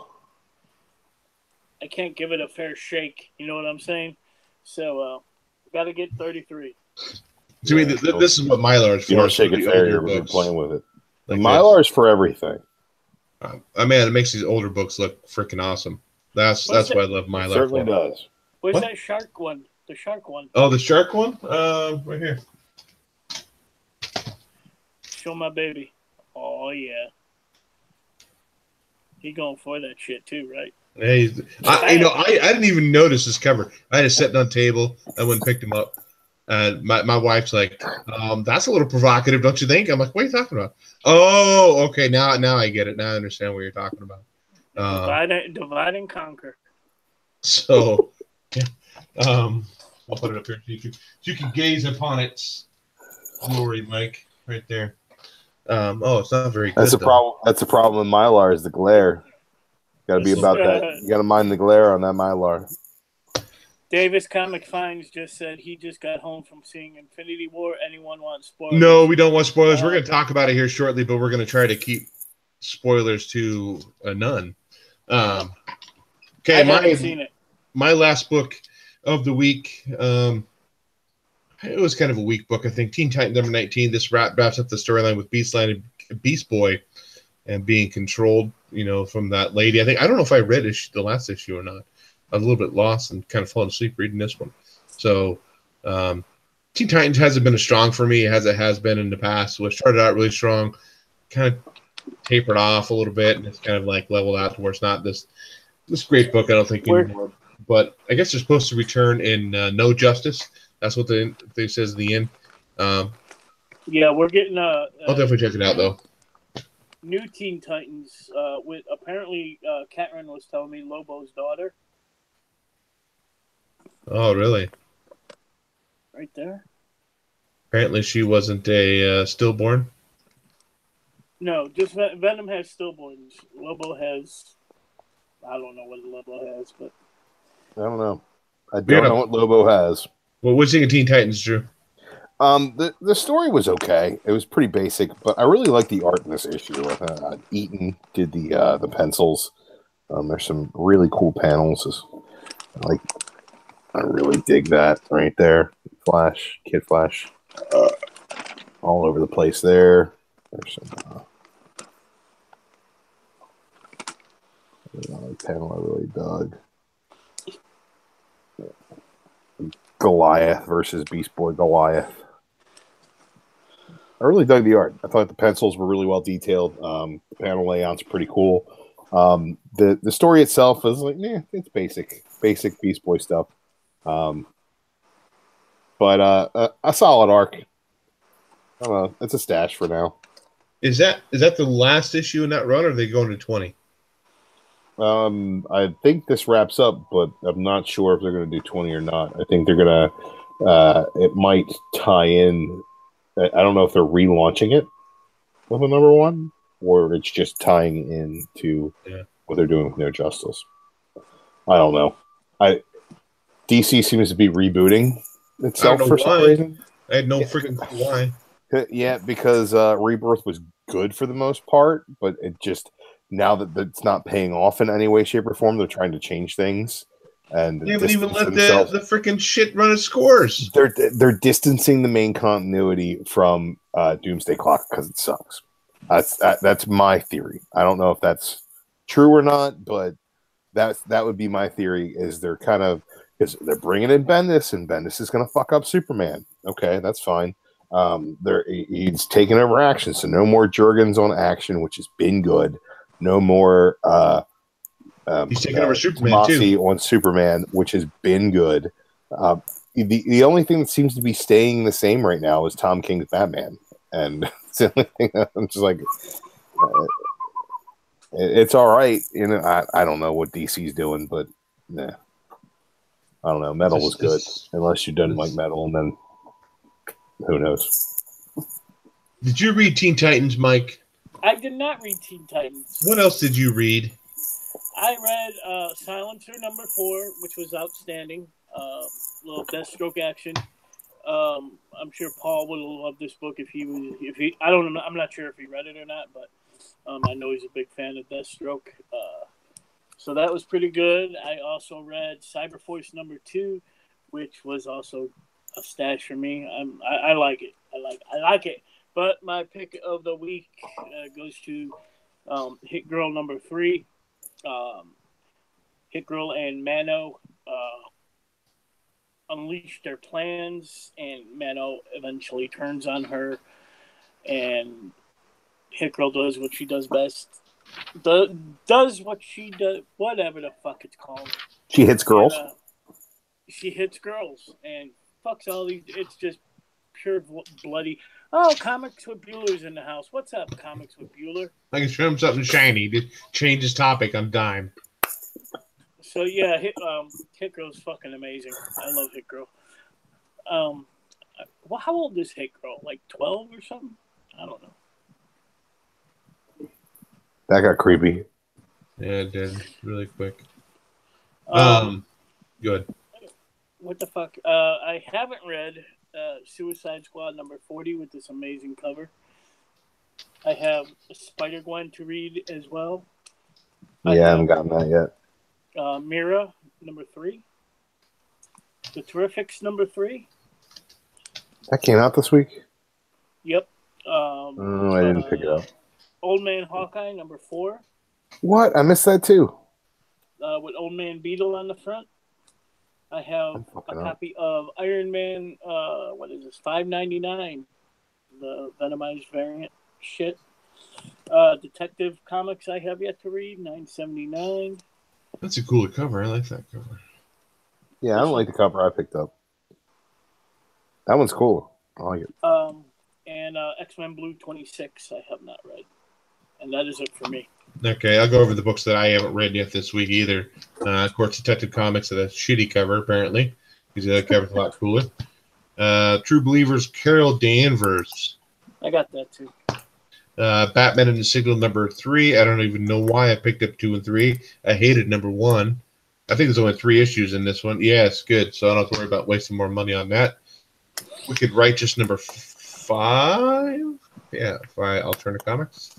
I can't give it a fair shake. You know what I'm saying? So, got to get 33. To me, this is what Mylar is for. You don't shake it fair. You're playing with it. Like Mylar is for everything. Man, it makes these older books look freaking awesome. That's why I love Mylar. It certainly does. Where's that shark one? The shark one. Oh, the shark one? Right here. Show my baby. Oh, yeah. He going for that shit, too, right? Hey, I didn't even notice his cover. I had it sitting on the table. I went and picked him up. And my wife's like, that's a little provocative, don't you think? I'm like, what are you talking about? Oh, okay. Now I get it. Now I understand what you're talking about. Divide and conquer. So, yeah. I'll put it up here so you can gaze upon its glory, Mike, right there. It's not very good. That's a problem. That's a problem in Mylar is the glare. Got to be about that. You got to mind the glare on that Mylar. Davis Comic Finds just said he just got home from seeing Infinity War. Anyone want spoilers? No, we don't want spoilers. We're going to talk about it here shortly, but we're going to try to keep spoilers to none. Okay, I haven't seen it. My last book of the week. It was kind of a weak book, I think. Teen Titans #19. This wraps up the storyline with Beast Boy, and being controlled, from that lady. I don't know if I read the last issue or not. I was a little bit lost and kind of falling asleep reading this one. So, Teen Titans hasn't been as strong for me as it has been in the past. So it started out really strong, kind of tapered off a little bit, and it's kind of like leveled out to where it's not this great book. I don't think anymore. But I guess they're supposed to return in No Justice. That's what they says in the end. Yeah, we're getting I'll definitely check it out though. New Teen Titans with apparently Catherine was telling me Lobo's daughter. Oh, really? Right there. Apparently, she wasn't a stillborn. No, just Venom has stillborns. Lobo has. I don't know what Lobo has, but I don't know. I don't know what Lobo has. Well, what's in Teen Titans, Drew? The story was okay. It was pretty basic, but I really like the art in this issue. Eaton did the pencils. There's some really cool panels. I really dig that right there. Flash, Kid Flash, all over the place there. There's some another panel I really dug. Goliath versus Beast Boy Goliath. I really dug the art. I thought the pencils were really well detailed. The panel layout's pretty cool. The story itself is like, it's basic Beast Boy stuff. But a solid arc. I don't know. It's a stash for now. Is that the last issue in that run, or are they going to 20? I think this wraps up, but I'm not sure if they're going to do 20 or not. I think they're going to. It might tie in. I don't know if they're relaunching it with a number one, or it's just tying into what they're doing with No Justice. I don't know. DC seems to be rebooting itself for some reason. I had no freaking clue why. Yeah, because Rebirth was good for the most part, but it just now that it's not paying off in any way, shape, or form, they're trying to change things. And they haven't even let the freaking shit run its scores. They're distancing the main continuity from Doomsday Clock because it sucks. That's my theory. I don't know if that's true or not, but that would be my theory. Is they're kind of because they're bringing in Bendis, and Bendis is going to fuck up Superman. Okay, that's fine. He's taking over action, so no more Jurgens on action, which has been good. No more. He's taking over Superman too. On Superman, which has been good. The only thing that seems to be staying the same right now is Tom King's Batman, and it's the only thing that I'm just like, it's all right. You know, I don't know what DC's doing, but nah, I don't know. Metal was good, unless you didn't like Metal, and then who knows? Did you read Teen Titans, Mike? I did not read Teen Titans. What else did you read? I read Silencer #4, which was outstanding. Little Deathstroke action. I'm sure Paul would have loved this book if he. I don't know. I'm not sure if he read it or not, but I know he's a big fan of Deathstroke. So that was pretty good. I also read Cyberforce #2, which was also a stash for me. I like it. I like it. But my pick of the week goes to Hit Girl #3. Hit Girl and Mano unleash their plans, and Mano eventually turns on her, and Hit Girl does what she does best. Does what she does, whatever the fuck it's called. She hits girls. And, she hits girls and fucks all these. It's just pure bloody. Oh, Comics with Bueller's in the house. What's up, Comics with Bueller? I can show him something shiny to change his topic on dime. So yeah, Hit Girl's fucking amazing. I love Hit Girl. Well, how old is Hit Girl? Like 12 or something? I don't know. That got creepy. Yeah, it did really quick. Good. What the fuck? I haven't read Suicide Squad #40 with this amazing cover. I have Spider-Gwen to read as well. I haven't gotten that yet. Mira #3. The Terrifics #3. That came out this week? Yep. I didn't pick it up. Old Man Hawkeye #4. What? I missed that too. With Old Man Beetle on the front. I have a copy of Iron Man, what is this, $5.99, the Venomized variant shit. Detective Comics I have yet to read, $9.79. That's a cooler cover. I like that cover. Yeah, I don't like the cover I picked up. That one's cool. I like it. And X-Men Blue 26 I have not read. And that is it for me. Okay, I'll go over the books that I haven't read yet this week either. Of course, Detective Comics had a shitty cover, apparently, because the other cover's a lot cooler. True Believers, Carol Danvers. I got that, too. Batman and the Signal #3. I don't even know why I picked up 2 and 3. I hated #1. I think there's only 3 issues in this one. Yeah, it's good. So I don't have to worry about wasting more money on that. Wicked Righteous number 5. Yeah, 5 Alternative Comics.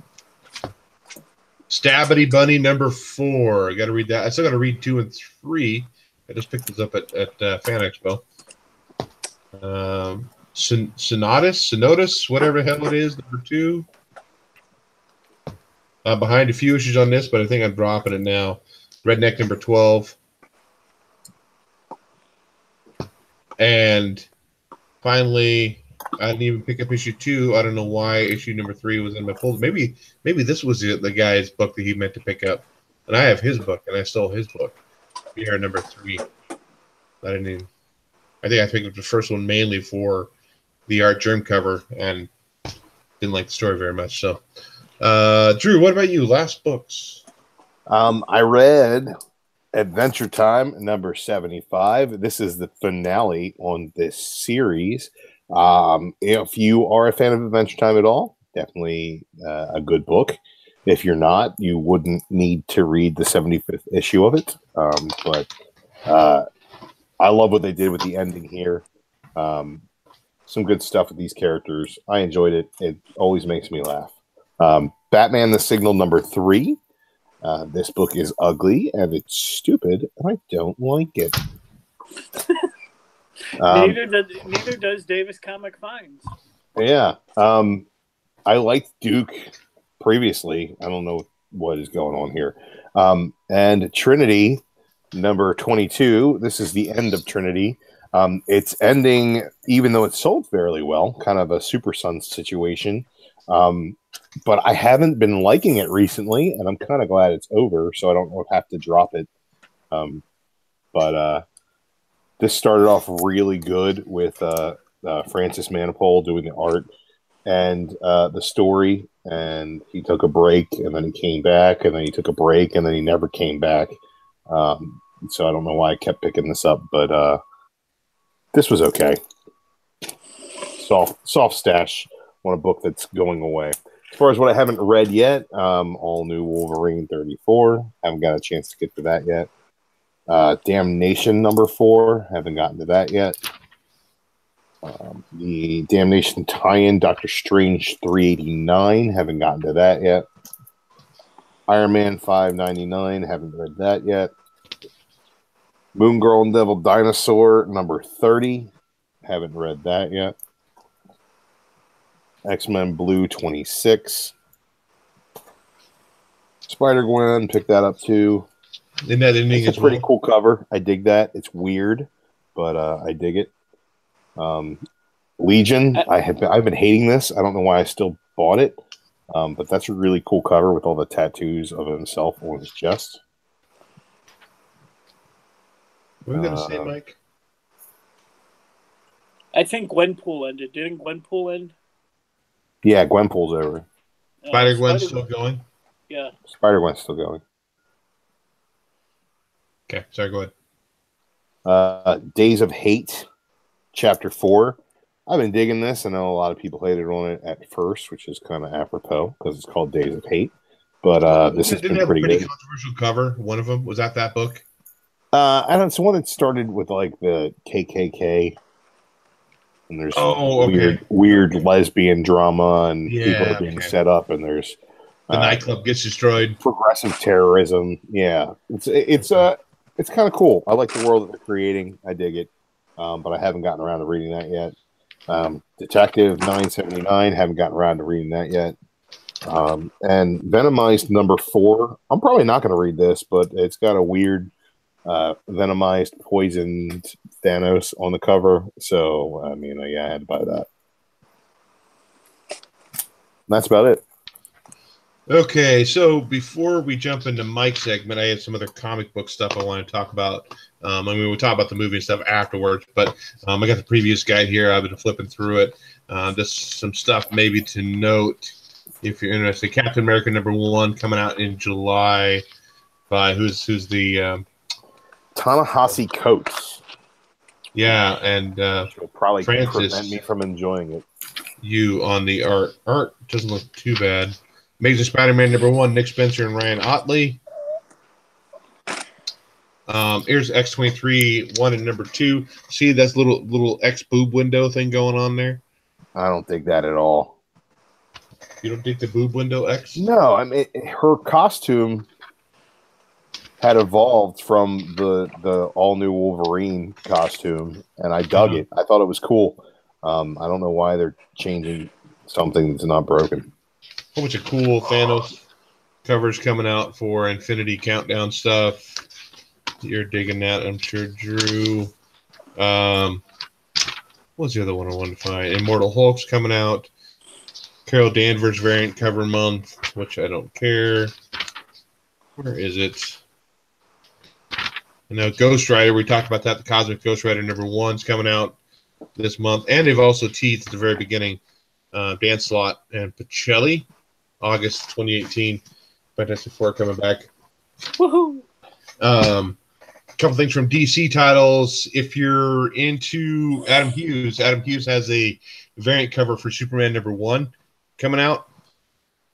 Stabbity Bunny number 4. I got to read that. I still got to read 2 and 3. I just picked this up at Fan Expo. Synodus, whatever the hell it is, number 2. Behind a few issues on this, but I think I'm dropping it now. Redneck number 12. And finally, I didn't even pick up issue 2. I don't know why issue number 3 was in my folder. Maybe this was the guy's book that he meant to pick up. And I have his book, and I stole his book. Here, number 3. I think I picked up the first one mainly for the art germ cover and didn't like the story very much. So, Drew, what about you? Last books. I read Adventure Time number 75. This is the finale on this series. If you are a fan of Adventure Time at all, definitely a good book. If you're not, you wouldn't need to read the 75th issue of it. But I love what they did with the ending here. Some good stuff with these characters. I enjoyed it. It always makes me laugh. Batman the Signal number 3. This book is ugly and it's stupid, and I don't like it. Neither does Davis Comic Finds. Yeah. I liked Duke previously. I don't know what is going on here. And Trinity number 22. This is the end of Trinity. It's ending, even though it sold fairly well, kind of a Super Sons situation. But I haven't been liking it recently, and I'm kind of glad it's over, so I don't have to drop it. But this started off really good with Francis Manipul doing the art and the story, and he took a break, and then he came back, and then he took a break, and then he never came back. So I don't know why I kept picking this up, but this was okay. Soft stash on a book that's going away. As far as what I haven't read yet, All New Wolverine 34. Haven't got a chance to get to that yet. Damnation number 4. Haven't gotten to that yet. The Damnation tie-in, Doctor Strange 389. Haven't gotten to that yet. Iron Man 599. Haven't read that yet. Moon Girl and Devil Dinosaur number 30. Haven't read that yet. X-Men Blue 26. Spider-Gwen, picked that up too. Isn't that ending? It's a pretty cool cover. I dig that. It's weird, but I dig it. Legion, I've been hating this. I don't know why I still bought it, but that's a really cool cover with all the tattoos of himself on his chest. What are we going to say, Mike? I think Gwenpool ended. Didn't Gwenpool end? Yeah, Gwenpool's over. Spider-Gwen's still going? Yeah. Spider-Gwen's still going. Okay, sorry, go ahead. Days of Hate, Chapter 4. I've been digging this. I know a lot of people hated on it at first, which is kind of apropos because it's called Days of Hate. But this has been pretty good. Controversial cover. One of them was that book. I don't. It's one that started with like the KKK, and there's weird lesbian drama, and people are being set up, and there's the nightclub gets destroyed. Progressive terrorism. Yeah, it's kind of cool. I like the world that they're creating. I dig it, but I haven't gotten around to reading that yet. Detective 979, haven't gotten around to reading that yet. And Venomized number 4. I'm probably not going to read this, but it's got a weird venomized, poisoned Thanos on the cover. So, I mean, yeah, I had to buy that. That's about it. Okay, so before we jump into Mike's segment, I had some other comic book stuff I want to talk about. I mean, we'll talk about the movie and stuff afterwards, but I got the previous guide here. I've been flipping through it. Just some stuff maybe to note if you're interested. Captain America number 1 coming out in July by who's the Ta-Nehisi Coates. Yeah, and which will probably Francis, prevent me from enjoying it. You on the art. Art doesn't look too bad. Amazing Spider-Man number 1, Nick Spencer and Ryan Otley. Here's X23 1 and number 2. See that's little X boob window thing going on there? I don't think that at all. You don't think the boob window X? No, I mean her costume had evolved from the all new Wolverine costume, and I dug it. I thought it was cool. I don't know why they're changing something that's not broken. A whole bunch of cool Thanos covers coming out for Infinity Countdown stuff. You're digging that, I'm sure, Drew. What's the other one I wanted to find? Immortal Hulk's coming out. Carol Danvers variant cover month, which I don't care. Where is it? I know Ghost Rider, we talked about that. The Cosmic Ghost Rider number 1's coming out this month. And they've also teased at the very beginning Dan Slott and Pacelli, August 2018. Fantastic Four coming back. Woohoo! A couple things from DC titles. If you're into Adam Hughes has a variant cover for Superman number 1 coming out.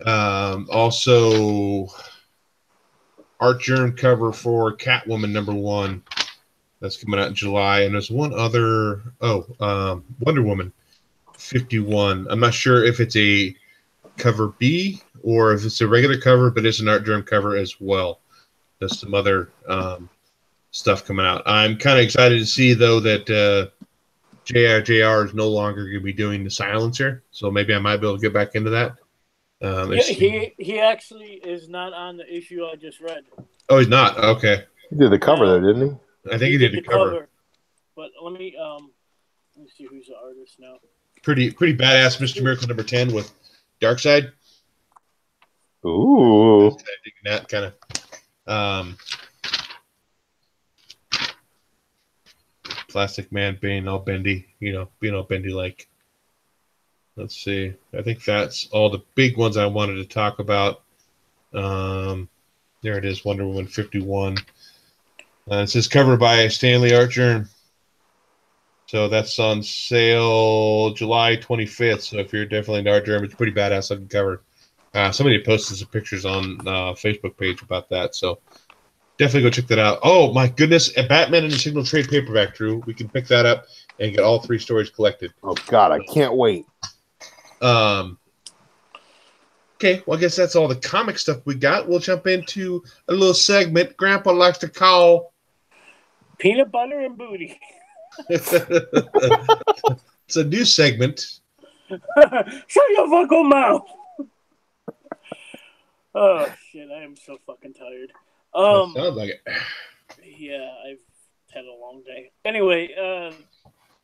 Also, Art Germ cover for Catwoman number 1 that's coming out in July. And there's one other, Wonder Woman 51. I'm not sure if it's a cover B or if it's a regular cover, but it's an Art Germ cover as well. There's some other stuff coming out. I'm kind of excited to see, though, that JR is no longer going to be doing the silencer, so maybe I might be able to get back into that. He actually is not on the issue I just read. Oh, he's not? Okay. He did the cover though, didn't he? I think he did the cover. But let me see who's the artist now. Pretty badass Mr. Miracle number 10 with Darkseid. Ooh. That kind of Plastic Man being all bendy, being all bendy like. Let's see. I think that's all the big ones I wanted to talk about. There it is, Wonder Woman 51. It says covered by Stanley Art Germ. So that's on sale July 25th. So if you're definitely into Art Germ, it's pretty badass looking cover. Somebody posted some pictures on Facebook page about that. So definitely go check that out. Oh, my goodness. A Batman and the Signal trade paperback, Drew. We can pick that up and get all 3 stories collected. Oh, God. I can't wait. Okay, well, I guess that's all the comic stuff we got. We'll jump into a little segment Grandpa likes to call Peanut Butter and Booty. It's a new segment. Shut your fucking mouth. Oh, shit, I am so fucking tired. Sounds like it. Yeah, I've had a long day. Anyway,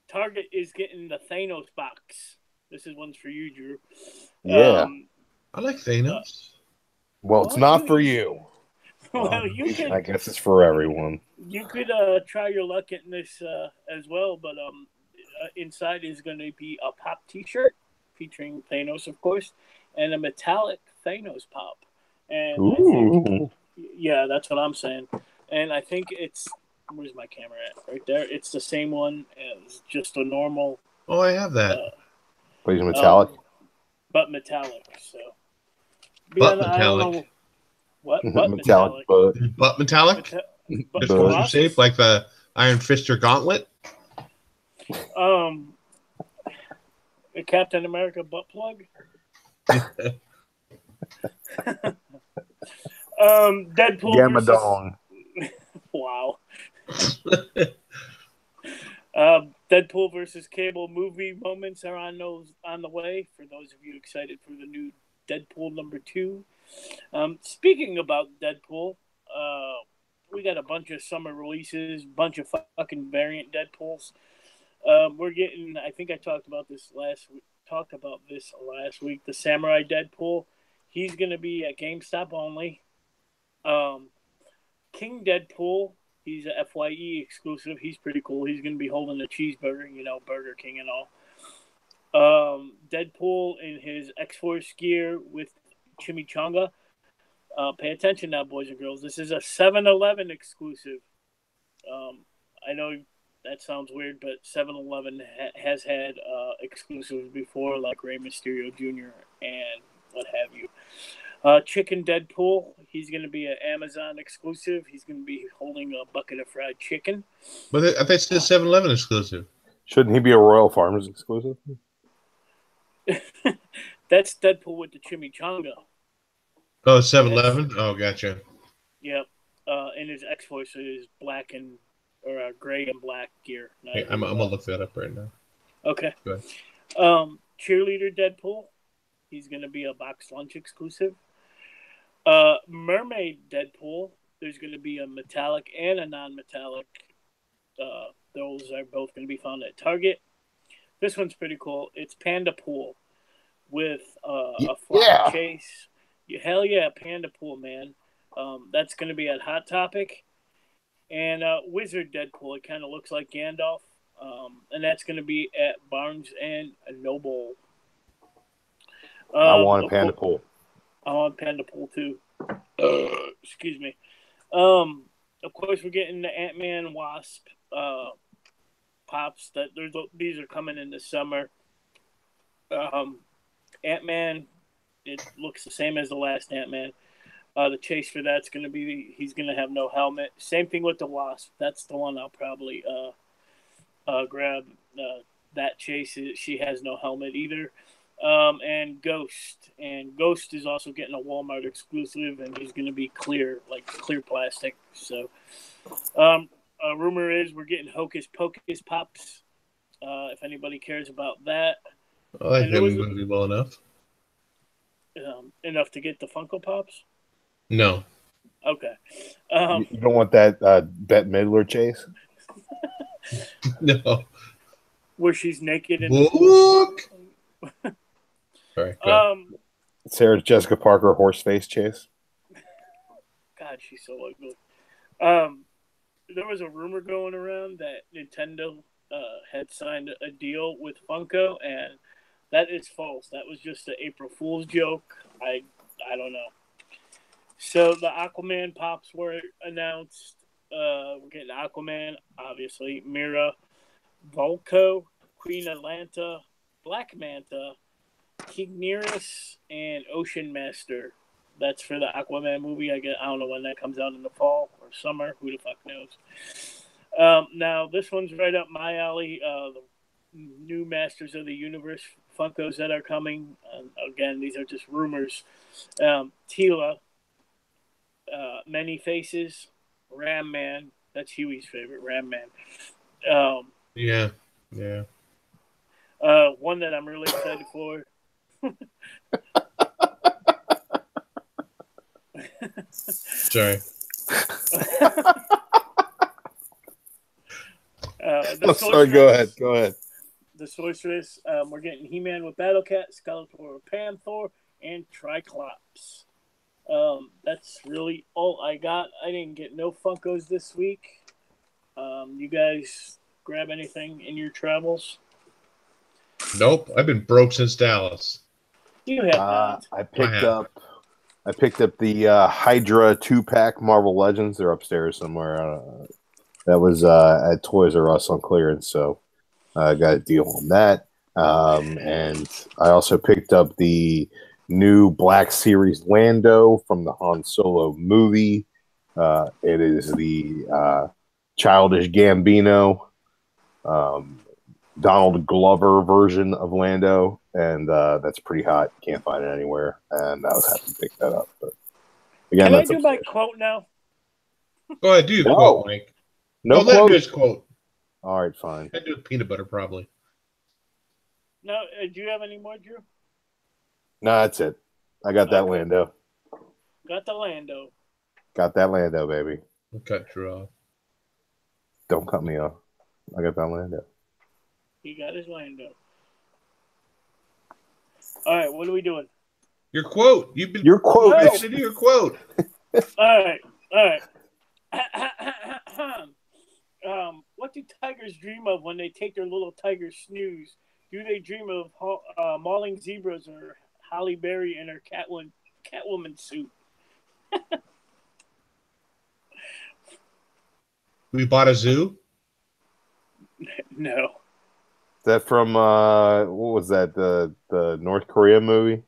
Target is getting the Thanos box. This is one's for you, Drew. Yeah. I like Thanos. Well, it's not for you. Well, you can. I guess it's for everyone. You could try your luck in this as well, but inside is going to be a pop T-shirt featuring Thanos, of course, and a metallic Thanos pop. And Ooh. Yeah, that's what I'm saying. And I think it's where's my camera at? Right there. It's the same one as just a normal. Oh, I have that. But he's metallic. But metallic. So. But metallic. What? But metallic. But metallic. Just shape like the Iron Fister gauntlet. A Captain America butt plug. Deadpool. Gamma Dong. Wow. Deadpool versus Cable movie moments are on the way for those of you excited for the new Deadpool number 2. Speaking about Deadpool, we got a bunch of summer releases, bunch of fucking variant Deadpools. We're getting. I think I talked about this last week. The Samurai Deadpool. He's going to be at GameStop only. King Deadpool. He's a FYE exclusive. He's pretty cool. He's going to be holding a cheeseburger, Burger King and all. Deadpool in his X-Force gear with chimichanga. Pay attention now, boys and girls. This is a 7-Eleven exclusive. I know that sounds weird, but 7-Eleven has had exclusives before, like Rey Mysterio Jr. and what have you. Chicken Deadpool. He's going to be an Amazon exclusive. He's going to be holding a bucket of fried chicken. But I think it's 7-Eleven exclusive. Shouldn't he be a Royal Farms exclusive? That's Deadpool with the chimichanga. Oh, 7-Eleven? Oh, gotcha. Yep. And his X-Force is black and or gray and black gear. Hey, I'm gonna look that up right now. Okay. Go ahead. Cheerleader Deadpool. He's going to be a box lunch exclusive. Mermaid Deadpool. There's going to be a metallic and a non-metallic. Those are both going to be found at Target. This one's pretty cool. It's Panda Pool with a fly chase. Hell yeah, Panda Pool, man. That's going to be at Hot Topic. And Wizard Deadpool. It kind of looks like Gandalf. And that's going to be at Barnes and Noble. I want a Panda Pool. I want Panda Pool too. Excuse me. Of course, we're getting the Ant-Man Wasp pops. These are coming in the summer. Ant-Man, it looks the same as the last Ant-Man. The chase for that's going to be he's going to have no helmet. Same thing with the Wasp. That's the one I'll probably grab. That chase, she has no helmet either. And Ghost. And Ghost is also getting a Walmart exclusive, and he's going to be clear, like clear plastic. So, rumor is we're getting Hocus Pocus Pops, if anybody cares about that. I like that movie well enough. Enough to get the Funko Pops? No. Okay. You don't want that Bette Midler chase? No. Where she's naked and look. Sorry. Sarah Jessica Parker horse face chase. God, she's so ugly. There was a rumor going around that Nintendo had signed a deal with Funko, and that is false. That was just an April Fool's joke. I don't know. So the Aquaman pops were announced. We're getting Aquaman, obviously, Mira, Volko, Queen Atlanta, Black Manta, King Nearest, and Ocean Master. That's for the Aquaman movie. I don't know when that comes out, in the fall or summer. Who the fuck knows? Now, this one's right up my alley. The new Masters of the Universe Funkos that are coming. Again, these are just rumors. Tila, Many Faces, Ram Man. That's Huey's favorite, Ram Man. Yeah. One that I'm really excited for. Sorry. Sorry, go ahead. The Sorceress. We're getting He-Man with Battle Cat, Skeletor with Panther, and Triclops. That's really all I got. I didn't get no Funkos this week. You guys grab anything in your travels? Nope. I've been broke since Dallas. You have not. I picked up the Hydra 2-pack Marvel Legends. They're upstairs somewhere. That was at Toys R Us on clearance, so I got a deal on that. And I also picked up the new Black Series Lando from the Han Solo movie. It is the Childish Gambino, Donald Glover version of Lando, and that's pretty hot. Can't find it anywhere, and I was happy to pick that up. But again, can I do my quote now? Go ahead, do your quote, Mike. No, let him do his quote. All right, fine. I do peanut butter probably. No, do you have any more, Drew? No, that's it. I got that Lando. Got the Lando. Got that Lando, baby. I'll cut Drew off. Don't cut me off. I got that Lando. He got his Lando. All right, what are we doing? Your quote. You've been your quote. You should do your quote. All right. What do tigers dream of when they take their little tiger snooze? Do they dream of mauling zebras or Halle Berry in her Catwoman suit? We bought a zoo? No. Is that from what was that? The North Korea movie?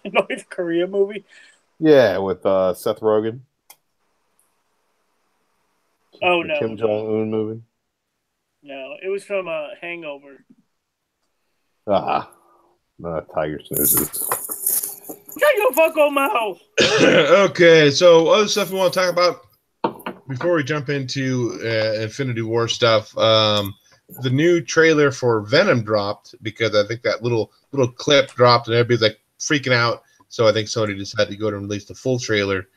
The North Korea movie? Yeah, with Seth Rogen. Oh, The no. Kim Jong-un movie. No, it was from Hangover. Tiger Snoozes. Shut your fucking mouth! Okay, so other stuff we want to talk about before we jump into Infinity War stuff. The new trailer for Venom dropped because I think that little clip dropped and everybody's like freaking out. So I think Sony decided to go to release the full trailer.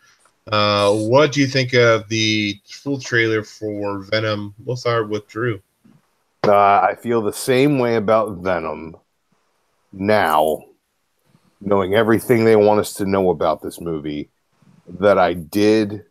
What do you think of the full trailer for Venom? We'll start with Drew. I feel the same way about Venom now, knowing everything they want us to know about this movie, that I did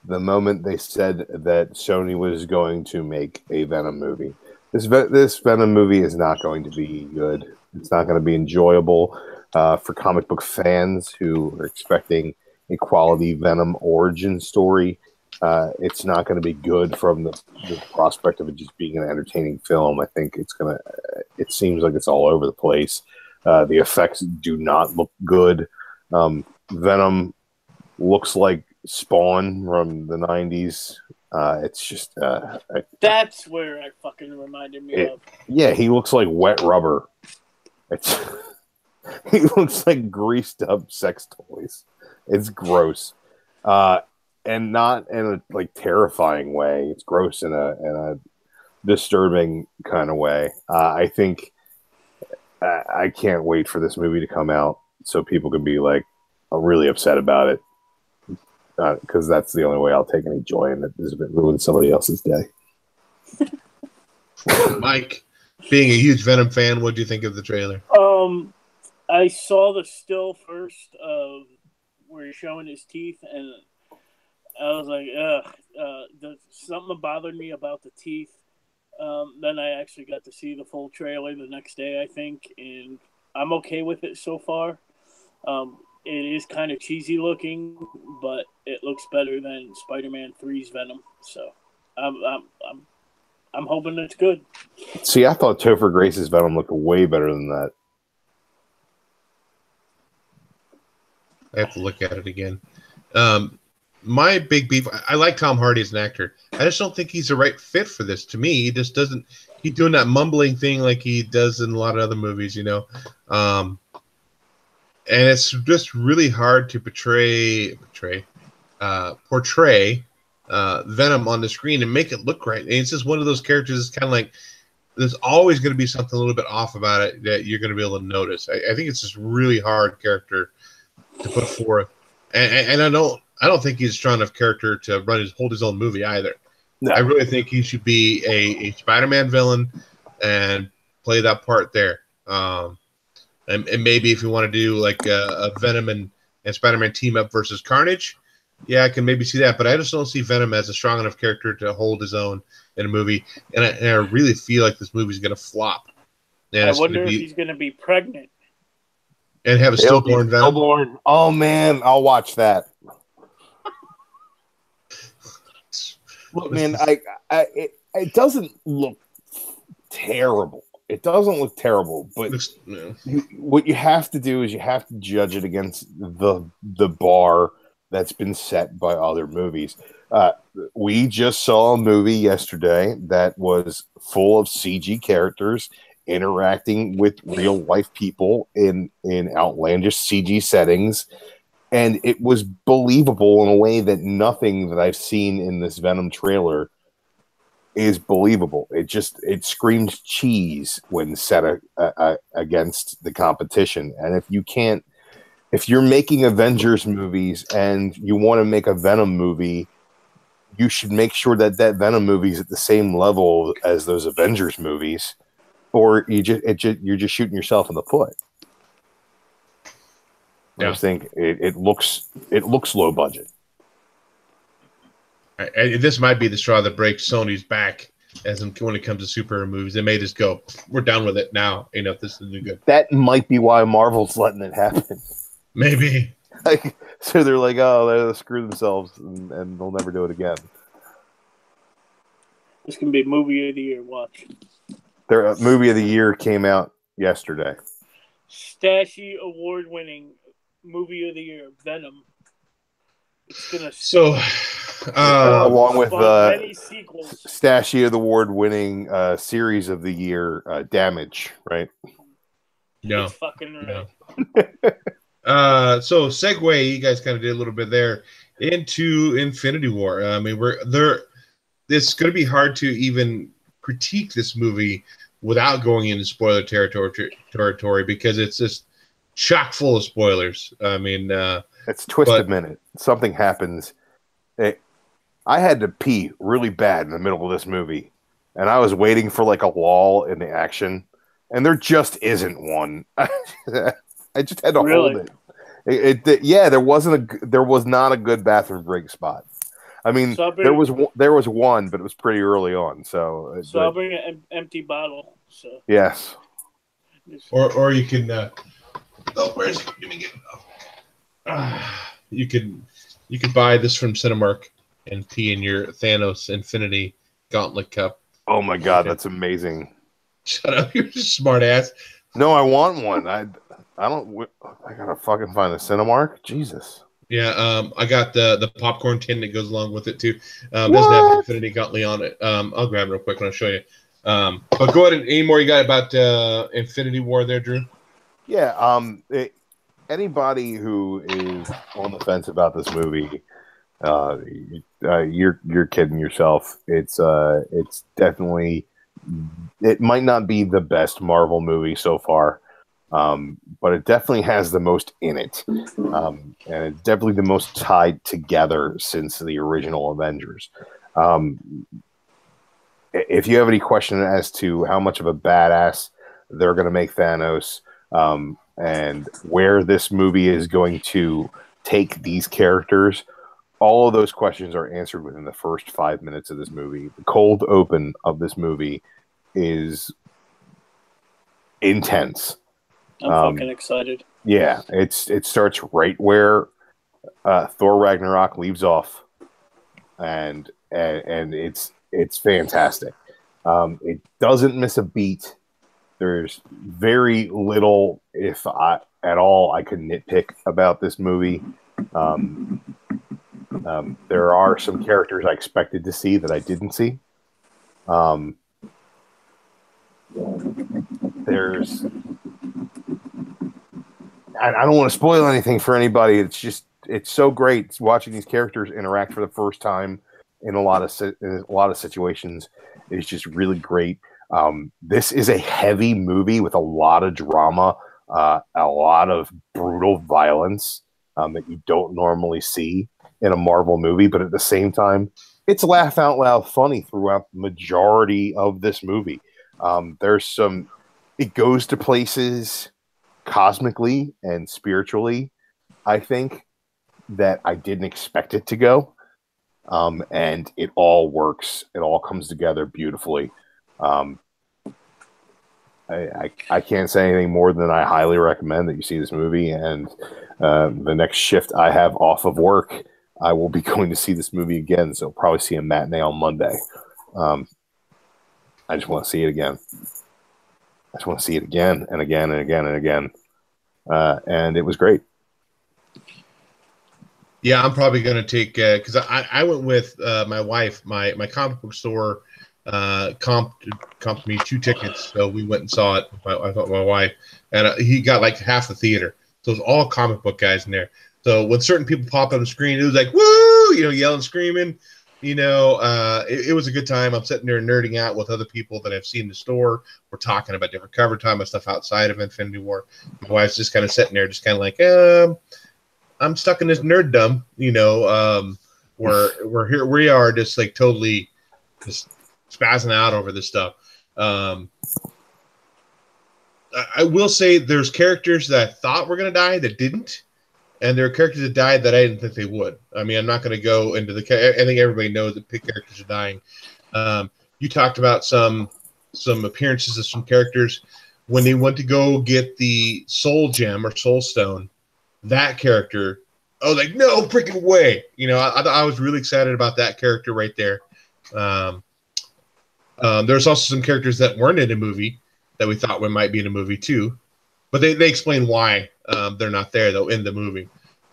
the moment they said that Sony was going to make a Venom movie. This Venom movie is not going to be good. It's not going to be enjoyable for comic book fans who are expecting a quality Venom origin story. It's not going to be good from the prospect of it just being an entertaining film. I think it seems like it's all over the place. The effects do not look good. Venom looks like Spawn from the 90s. It's just... That's where it fucking reminded me of. Yeah, he looks like wet rubber. He looks like greased up sex toys. It's gross. And not in a terrifying way. It's gross in a disturbing kind of way. I think I can't wait for this movie to come out so people can be really upset about it, because that's the only way I'll take any joy in it, is if it ruins somebody else's day. Mike, being a huge Venom fan, what do you think of the trailer? I saw the still first of where he's showing his teeth, and I was like, ugh. Something bothered me about the teeth. Then I actually got to see the full trailer the next day, I think, and I'm okay with it so far. It is kind of cheesy looking, but it looks better than Spider-Man 3's Venom. So I'm hoping it's good. See, I thought Topher Grace's Venom looked way better than that. I have to look at it again. My big beef, I like Tom Hardy as an actor. I just don't think he's the right fit for this. To me, he just doesn't. He's doing that mumbling thing like he does in a lot of other movies, you know. And it's just really hard to portray Venom on the screen and make it look right. And it's just one of those characters that's kind of like, there's always going to be something a little bit off about it that you're going to be able to notice. I think it's just really hard character to put forth. And I don't think he's a strong enough character to hold his own movie either. No. I really think he should be a Spider-Man villain and play that part there. And maybe if you want to do like a Venom and Spider-Man team up versus Carnage, yeah, I can maybe see that. But I just don't see Venom as a strong enough character to hold his own in a movie. And I really feel like this movie's going to flop. And I wonder if he's going to be pregnant. And have a stillborn Venom. Oh, man, I'll watch that. Look, man, it doesn't look terrible. It doesn't look terrible, but what you have to do is you have to judge it against the bar that's been set by other movies. We just saw a movie yesterday that was full of CG characters interacting with real life people in outlandish CG settings, and it was believable in a way that nothing that I've seen in this Venom trailer is believable. It screams cheese when set against the competition. And if you're making Avengers movies and you want to make a Venom movie, you should make sure that Venom movie is at the same level as those Avengers movies, or you're just shooting yourself in the foot. Yeah. I just think it looks low budget. This might be the straw that breaks Sony's back when it comes to superhero movies. They may just go, we're done with it now. This isn't good. That might be why Marvel's letting it happen. Maybe. So they're like, oh, they'll screw themselves and they'll never do it again. This can be movie of the year. Watch. Their movie of the year came out yesterday. Stashy award-winning movie of the year, Venom. It's gonna along with many sequels. Stashie Award-winning series of the year, Damage, right? No, it's fucking right. No. So segue, you guys kind of did a little bit there into Infinity War. I mean, we're there. It's going to be hard to even critique this movie without going into spoiler territory because it's just chock full of spoilers. I mean, it's twisted minute. Something happens. I had to pee really bad in the middle of this movie, and I was waiting for like a lull in the action, and there just isn't one. I just had to hold it. Yeah, there was not a good bathroom break spot. I mean, there was one, but it was pretty early on. So I'll bring an empty bottle. So yes, or you can. Where's it? Give me get. You can buy this from Cinemark and pee in your Thanos Infinity Gauntlet cup. Oh my god, that's amazing! Shut up, you're just a smart ass. No, I want one. I gotta fucking find a Cinemark. Jesus. Yeah, I got the popcorn tin that goes along with it too. Doesn't have Infinity Gauntlet on it. I'll grab it real quick and I'll show you. But go ahead. Any more you got about Infinity War there, Drew? Yeah. Anybody who is on the fence about this movie, you're kidding yourself. It's definitely. It might not be the best Marvel movie so far. But it definitely has the most in it. And it's definitely the most tied together since the original Avengers. If you have any question as to how much of a badass they're going to make Thanos, and where this movie is going to take these characters, all of those questions are answered within the first 5 minutes of this movie. The cold open of this movie is intense. I'm fucking excited. Yeah, it starts right where Thor Ragnarok leaves off, and it's fantastic. It doesn't miss a beat. There's very little, if at all, I could nitpick about this movie. There are some characters I expected to see that I didn't see. There's I don't want to spoil anything for anybody. It's so great watching these characters interact for the first time in a lot of situations. It's just really great. This is a heavy movie with a lot of drama, a lot of brutal violence that you don't normally see in a Marvel movie. But at the same time, it's laugh out loud funny throughout the majority of this movie. It goes to places cosmically and spiritually, I think, that I didn't expect it to go. And it all works. It all comes together beautifully. I can't say anything more than I highly recommend that you see this movie. And the next shift I have off of work, I will be going to see this movie again. So I'll probably see a matinee on Monday. I just want to see it again. I just want to see it again and again and again and again. And it was great. Yeah, I'm probably going to take, because I went with my wife. My comic book store comped me 2 tickets. So we went and saw it. I thought my wife. And he got like half the theater. So it was all comic book guys in there. So when certain people popped on the screen, it was like, woo, yelling, screaming. It was a good time. I'm sitting there nerding out with other people that I've seen in the store. We're talking about different cover time and stuff outside of Infinity War. My wife's just kind of sitting there, just kind of like, I'm stuck in this nerddom, where here we are just like totally just spazzing out over this stuff. I will say there's characters that I thought were going to die that didn't. And there are characters that died that I didn't think they would. I mean, I'm not going to go into I think everybody knows that characters are dying. You talked about some appearances of some characters. When they went to go get the soul gem or soul stone, that character, I was like, no freaking way. I was really excited about that character right there. There's also some characters that weren't in a movie that we thought might be in a movie too. But they explain why they're not there though in the movie.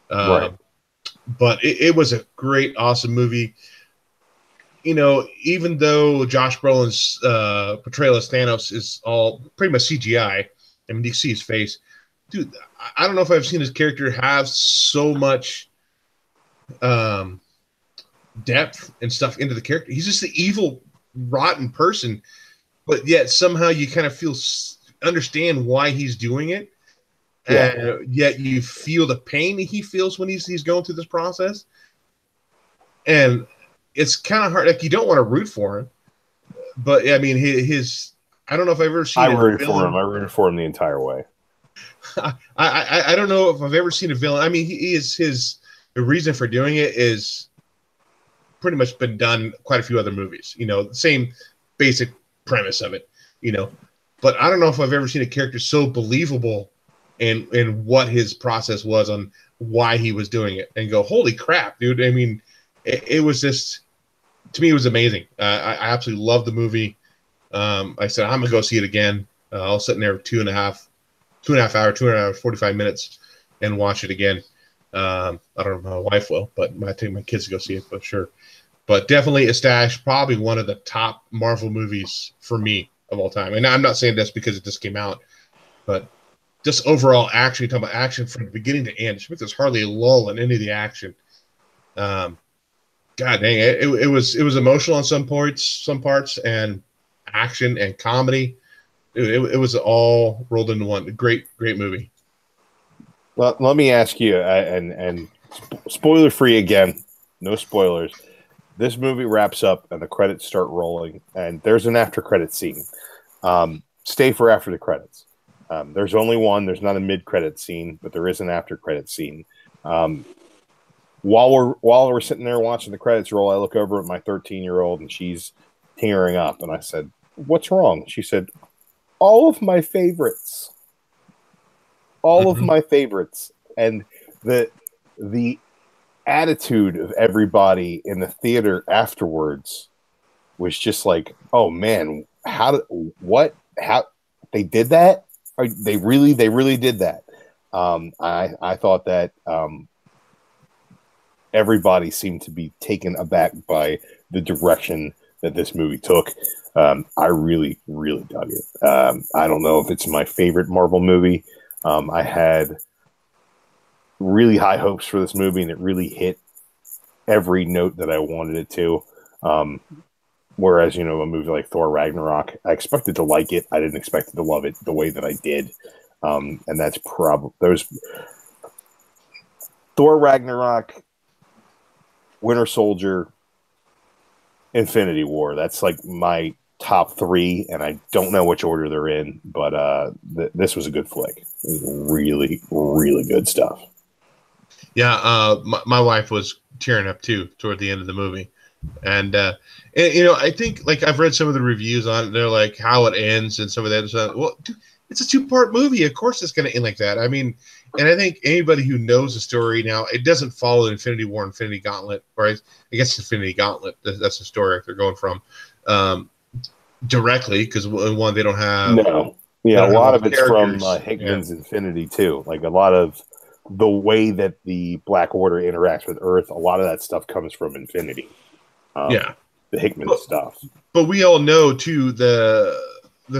Right. But it was a great, awesome movie. You know, even though Josh Brolin's portrayal as Thanos is all pretty much CGI, I mean, you see his face. Dude, I don't know if I've seen his character have so much depth and stuff into the character. He's just the evil, rotten person, but yet somehow you kind of understand why he's doing it. Yeah. And yet you feel the pain that he feels when he's going through this process. And it's kind of hard. Like, you don't want to root for him, but I mean, his I don't know if I've ever seen. I rooted for him. I rooted for him the entire way. I don't know if I've ever seen a villain. I mean, the reason for doing it is pretty much been done quite a few other movies. You know, the same basic premise of it. You know, but I don't know if I've ever seen a character so believable in what his process was on why he was doing it, and go, holy crap, dude! I mean, it was just, to me, it was amazing. I absolutely loved the movie. I said, I'm gonna go see it again. I'll sit in there 2.5 hours, 45 minutes, and watch it again. I don't know if my wife will, but I might take my kids to go see it, but sure. But definitely a stash, probably one of the top Marvel movies for me of all time. And I'm not saying that's because it just came out, but just overall action, talking about action from the beginning to end. There's hardly a lull in any of the action. God dang it. It was emotional on some parts, and action and comedy. It was all rolled into one. Great movie. Well, let me ask you, and spoiler free again, no spoilers. This movie wraps up and the credits start rolling, and there's an after credit scene. Stay for after the credits. There's only one. There's not a mid credit scene, but there is an after credit scene. While we're sitting there watching the credits roll, I look over at my 13-year-old, and she's tearing up, and I said, "What's wrong?" She said, "All of my favorites." All of my favorites. And the attitude of everybody in the theater afterwards was just like, oh man, how they did that? They really did that. I thought that everybody seemed to be taken aback by the direction that this movie took. I really dug it. I don't know if it's my favorite Marvel movie. I had really high hopes for this movie, and it really hit every note that I wanted it to. Whereas, you know, a movie like Thor Ragnarok, I expected to like it. I didn't expect to love it the way that I did. And that's probably Thor Ragnarok, Winter Soldier, Infinity War. That's like my top 3, and I don't know which order they're in, but this was a good flick. It was really good stuff. Yeah, my wife was tearing up too toward the end of the movie, and you know, I think, like, I've read some of the reviews on it. They're like, how it ends and some of that stuff. Well, dude, it's a 2-part movie. Of course, it's going to end like that. I mean, and I think anybody who knows the story now, it doesn't follow Infinity War, Infinity Gauntlet, or I guess Infinity Gauntlet. That's the story they're going from. Directly, because one, they don't have a lot of it's from Hickman's Infinity too. Like, a lot of the way that the Black Order interacts with Earth, a lot of that stuff comes from Infinity. The Hickman stuff. But we all know too the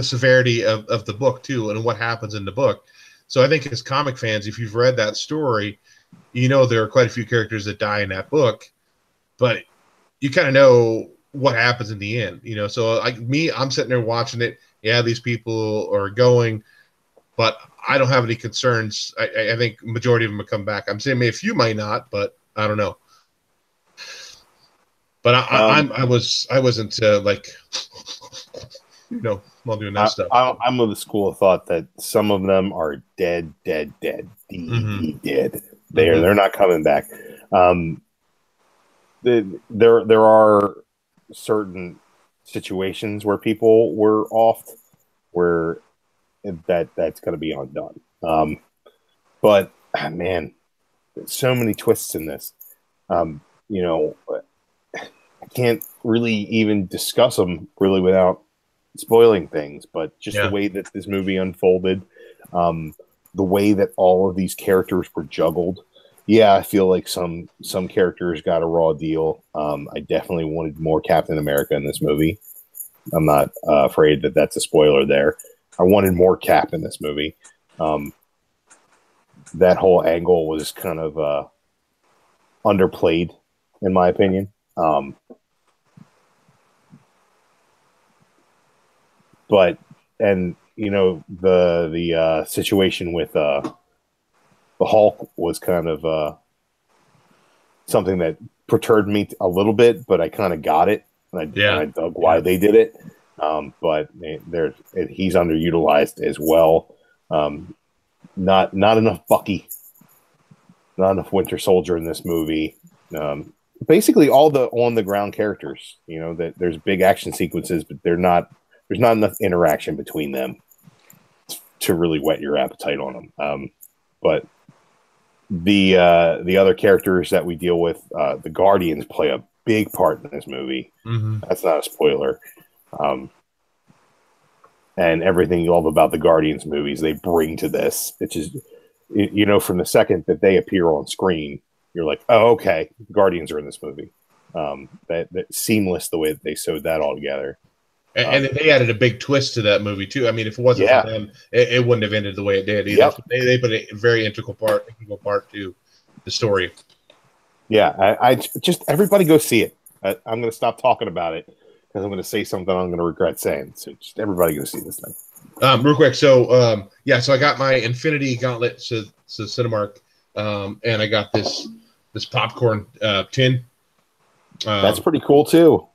severity of the book too, and what happens in the book. So I think as comic fans, if you've read that story, you know there are quite a few characters that die in that book, but you kind of know what happens in the end, you know. So like me, I'm sitting there watching it. Yeah, these people are going, but I don't have any concerns. I think majority of them will come back. I'm saying maybe a few might not, but I don't know. But I wasn't like, you know, while doing that stuff. I'm of the school of thought that some of them are dead. Dead. They're not coming back. There are certain situations where people were off, where that's going to be undone. But man, so many twists in this. You know, I can't really even discuss them really without spoiling things. But just the way that this movie unfolded, the way that all of these characters were juggled. Yeah, I feel like some characters got a raw deal. I definitely wanted more Captain America in this movie. I'm not afraid that that's a spoiler there. I wanted more Cap in this movie. That whole angle was kind of underplayed, in my opinion. But and you know the situation with the Hulk was kind of something that perturbed me a little bit, but I kind of got it, and I dug why they did it. But he's underutilized as well. Not enough Bucky, not enough Winter Soldier in this movie. Basically, all the on the ground characters. You know that there's big action sequences, but there's not enough interaction between them to really whet your appetite on them. But the other characters that we deal with, the Guardians play a big part in this movie. Mm-hmm. That's not a spoiler. And everything you love about the Guardians movies, they bring to this. It's just, you know, from the second that they appear on screen, you're like, oh, okay, the Guardians are in this movie. That seamless the way that they sewed that all together. And they added a big twist to that movie too. I mean, if it wasn't for them, it wouldn't have ended the way it did either. Yep. They put a very integral part to the story. Yeah, I just everybody go see it. I'm going to stop talking about it because I'm going to say something I'm going to regret saying. So just everybody go see this thing. Real quick, so so I got my Infinity Gauntlet, so Cinemark, and I got this popcorn tin. That's pretty cool too.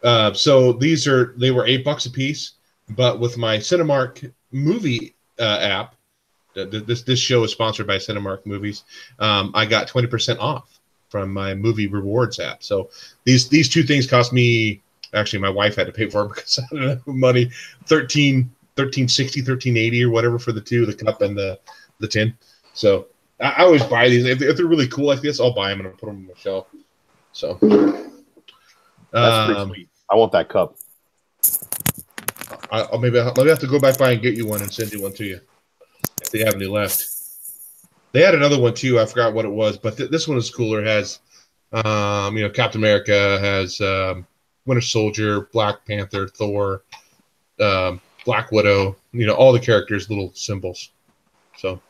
So they were $8 a piece, but with my Cinemark movie app, this show is sponsored by Cinemark Movies. I got 20% off from my movie rewards app. So these two things cost me. Actually, my wife had to pay for it because I didn't have money. $13.60, $13.80 or whatever for the two, the cup and the tin. So I always buy these if they're really cool like this. I'll buy them and I'll put them on my shelf. So. That's pretty sweet. I want that cup. I'll maybe have to go back by and get you one and send you one to you if they have any left. They had another one too. I forgot what it was, but this one is cooler. It has, Captain America, has Winter Soldier, Black Panther, Thor, Black Widow. All the characters' little symbols. So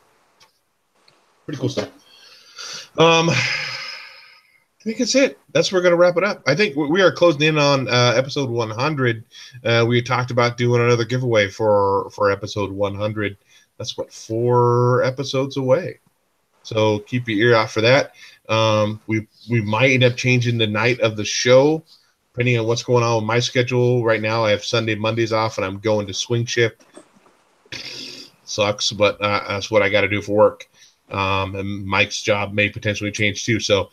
pretty cool stuff. I think that's it. That's where we're going to wrap it up. I think we are closing in on episode 100. We talked about doing another giveaway for episode 100. That's 4 episodes away. So keep your ear out for that. We might end up changing the night of the show, depending on what's going on with my schedule. Right now, I have Sunday, Mondays off, and I'm going to swing shift. Sucks, but that's what I got to do for work. And Mike's job may potentially change too. So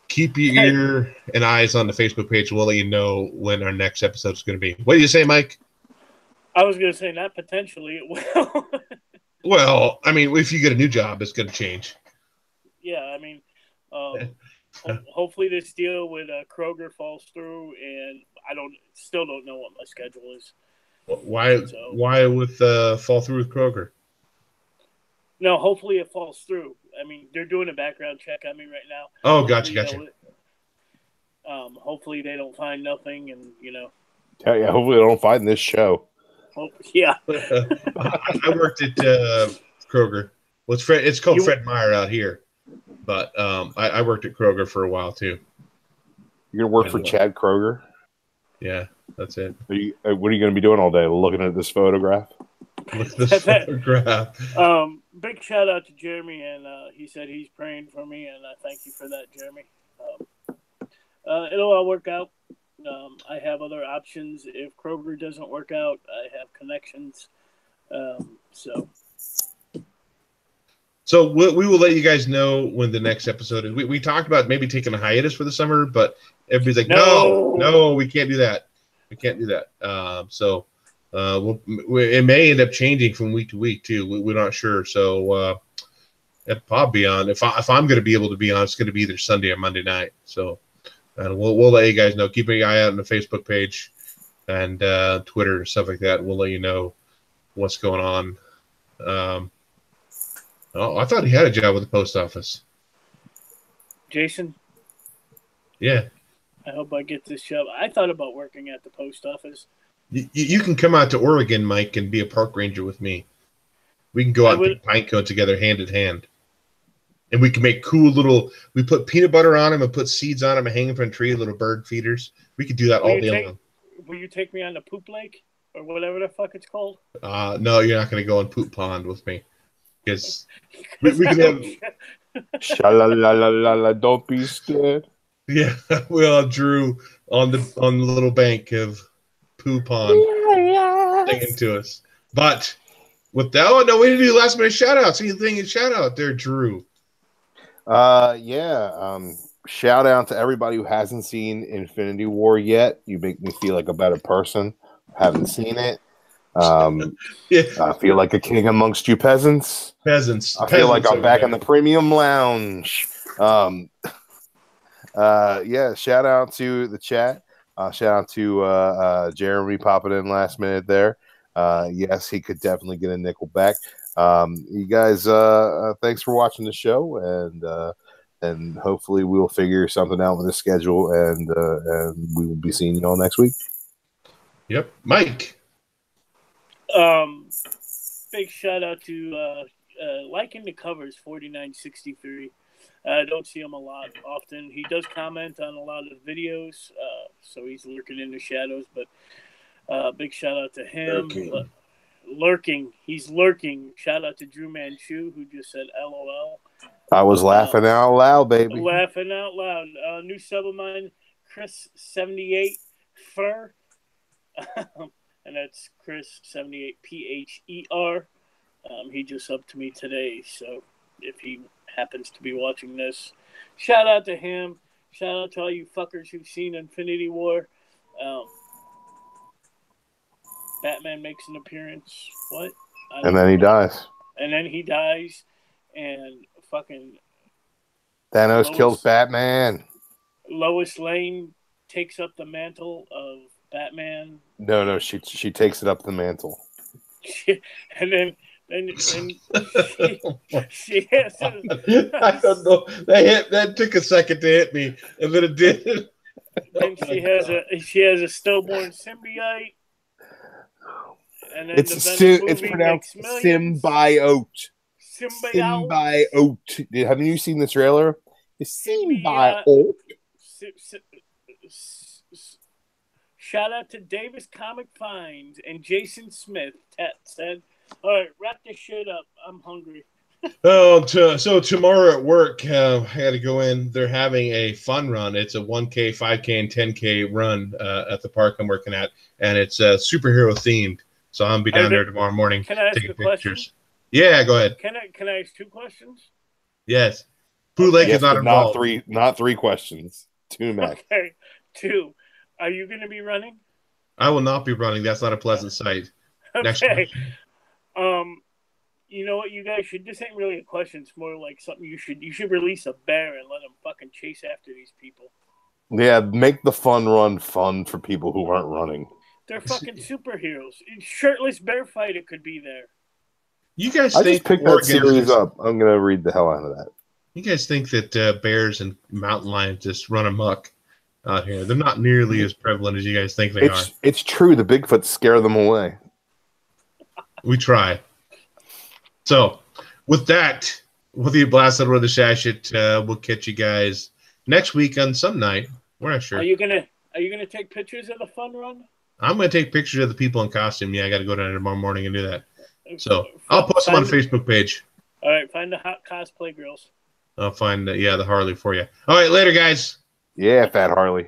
keep your ear and eyes on the Facebook page. We'll let you know when our next episode is going to be. What do you say, Mike? I was going to say not potentially. It will. Well, I mean, if you get a new job, it's going to change. Yeah, I mean, hopefully this deal with Kroger falls through, and I still don't know what my schedule is. Why with fall through with Kroger? No, hopefully it falls through. I mean, they're doing a background check on me right now. Oh, gotcha. Hopefully they don't find nothing, and Yeah, hopefully they don't find this show. Yeah. I worked at Kroger. Well, it's called Fred Meyer out here, but I worked at Kroger for a while too. You're gonna work for Chad Kroger? Yeah, that's it. What are you gonna be doing all day? Looking at this photograph? Big shout out to Jeremy, and he said he's praying for me, and I thank you for that, Jeremy. It'll all work out. I have other options. If Kroger doesn't work out, I have connections. So we will let you guys know when the next episode is. We talked about maybe taking a hiatus for the summer, but everybody's like, no, we can't do that. We can't do that. It may end up changing from week to week too. We're not sure. So it'll probably be on. If I'm going to be able to be on, it's going to be either Sunday or Monday night. So we'll let you guys know. Keep an eye out on the Facebook page and Twitter and stuff like that. We'll let you know what's going on. Oh, I thought he had a job with the post office. Jason? Yeah. I hope I get this job. I thought about working at the post office. You can come out to Oregon, Mike, and be a park ranger with me. We can go out and pick pine cones together hand in hand. And we can make cool little, we put peanut butter on them and put seeds on them and hang them from a tree, little bird feeders. We could do that all day long. Will you take me on the poop lake or whatever the fuck it's called? No, you're not going to go on poop pond with me. Because we can have... Sha-la-la-la-la-la, don't be scared. Yeah, we'll have Drew on the little bank of poo pond singing to us. But with that, oh no, we didn't do last minute shout outs. Anything in shout out there, Drew? Shout out to everybody who hasn't seen Infinity War yet. You make me feel like a better person. Haven't seen it. Yeah. I feel like a king amongst you peasants. I feel like I'm back in the premium lounge. Shout out to the chat. Shout out to Jeremy popping in last minute there. Yes, he could definitely get a nickel back. You guys, thanks for watching the show, and hopefully we'll figure something out with the schedule, and we will be seeing you all next week. Yep, Mike. Big shout out to liking the covers 4963. I don't see him a lot often. He does comment on a lot of videos, so he's lurking in the shadows. But big shout out to him. Lurking. He's lurking. Shout out to DruManchu, who just said LOL. I was laughing out loud, baby. Laughing out loud. New sub of mine, Chris78 Fur. And that's Chris78 PHER. He just subbed to me today, so if he happens to be watching this, shout out to him. Shout out to all you fuckers who've seen Infinity War. Batman makes an appearance. What? And then he dies. And then he dies, and fucking Thanos kills Batman. Lois Lane takes up the mantle of Batman. No, she takes it up the mantle. And then she has I don't know. That took a second to hit me, and then it did. And she has a stillborn symbiote. And then it's pronounced symbiote. Symbiote. Haven't you seen the trailer? It's symbiote. Shout out to Davis Comic Finds and Jason Smith. Tat said, "All right, wrap this shit up. I'm hungry." So tomorrow at work, I got to go in. They're having a fun run. It's a 1K, 5K, and 10K run at the park I'm working at, and it's superhero themed. So I'm gonna be down there tomorrow morning taking pictures. Yeah, go ahead. Can I ask 2 questions? Yes. Bootleg is not involved. Not three questions. 2 max. Okay, 2. Are you going to be running? I will not be running. That's not a pleasant sight. Okay. Next question. You know what, you guys should. This ain't really a question. It's more like something you should release a bear and let them fucking chase after these people. Yeah, make the fun run fun for people who aren't running. They're fucking superheroes. Shirtless bear fighter could be there. You guys I think just picked that series up. I'm gonna read the hell out of that. You guys think that bears and mountain lions just run amok out here? They're not nearly as prevalent as you guys think they are. It's true. The Bigfoot scare them away. We try. So, with that, we'll be blasted with the shash it. We'll catch you guys next week on some night. We're not sure. Are you gonna take pictures of the fun run? I'm gonna take pictures of the people in costume. Yeah, I got to go down there tomorrow morning and do that. So I'll post them on the Facebook page. All right, find the hot cosplay girls. I'll find the Harley for you. All right, later, guys. Yeah, Fat Harley.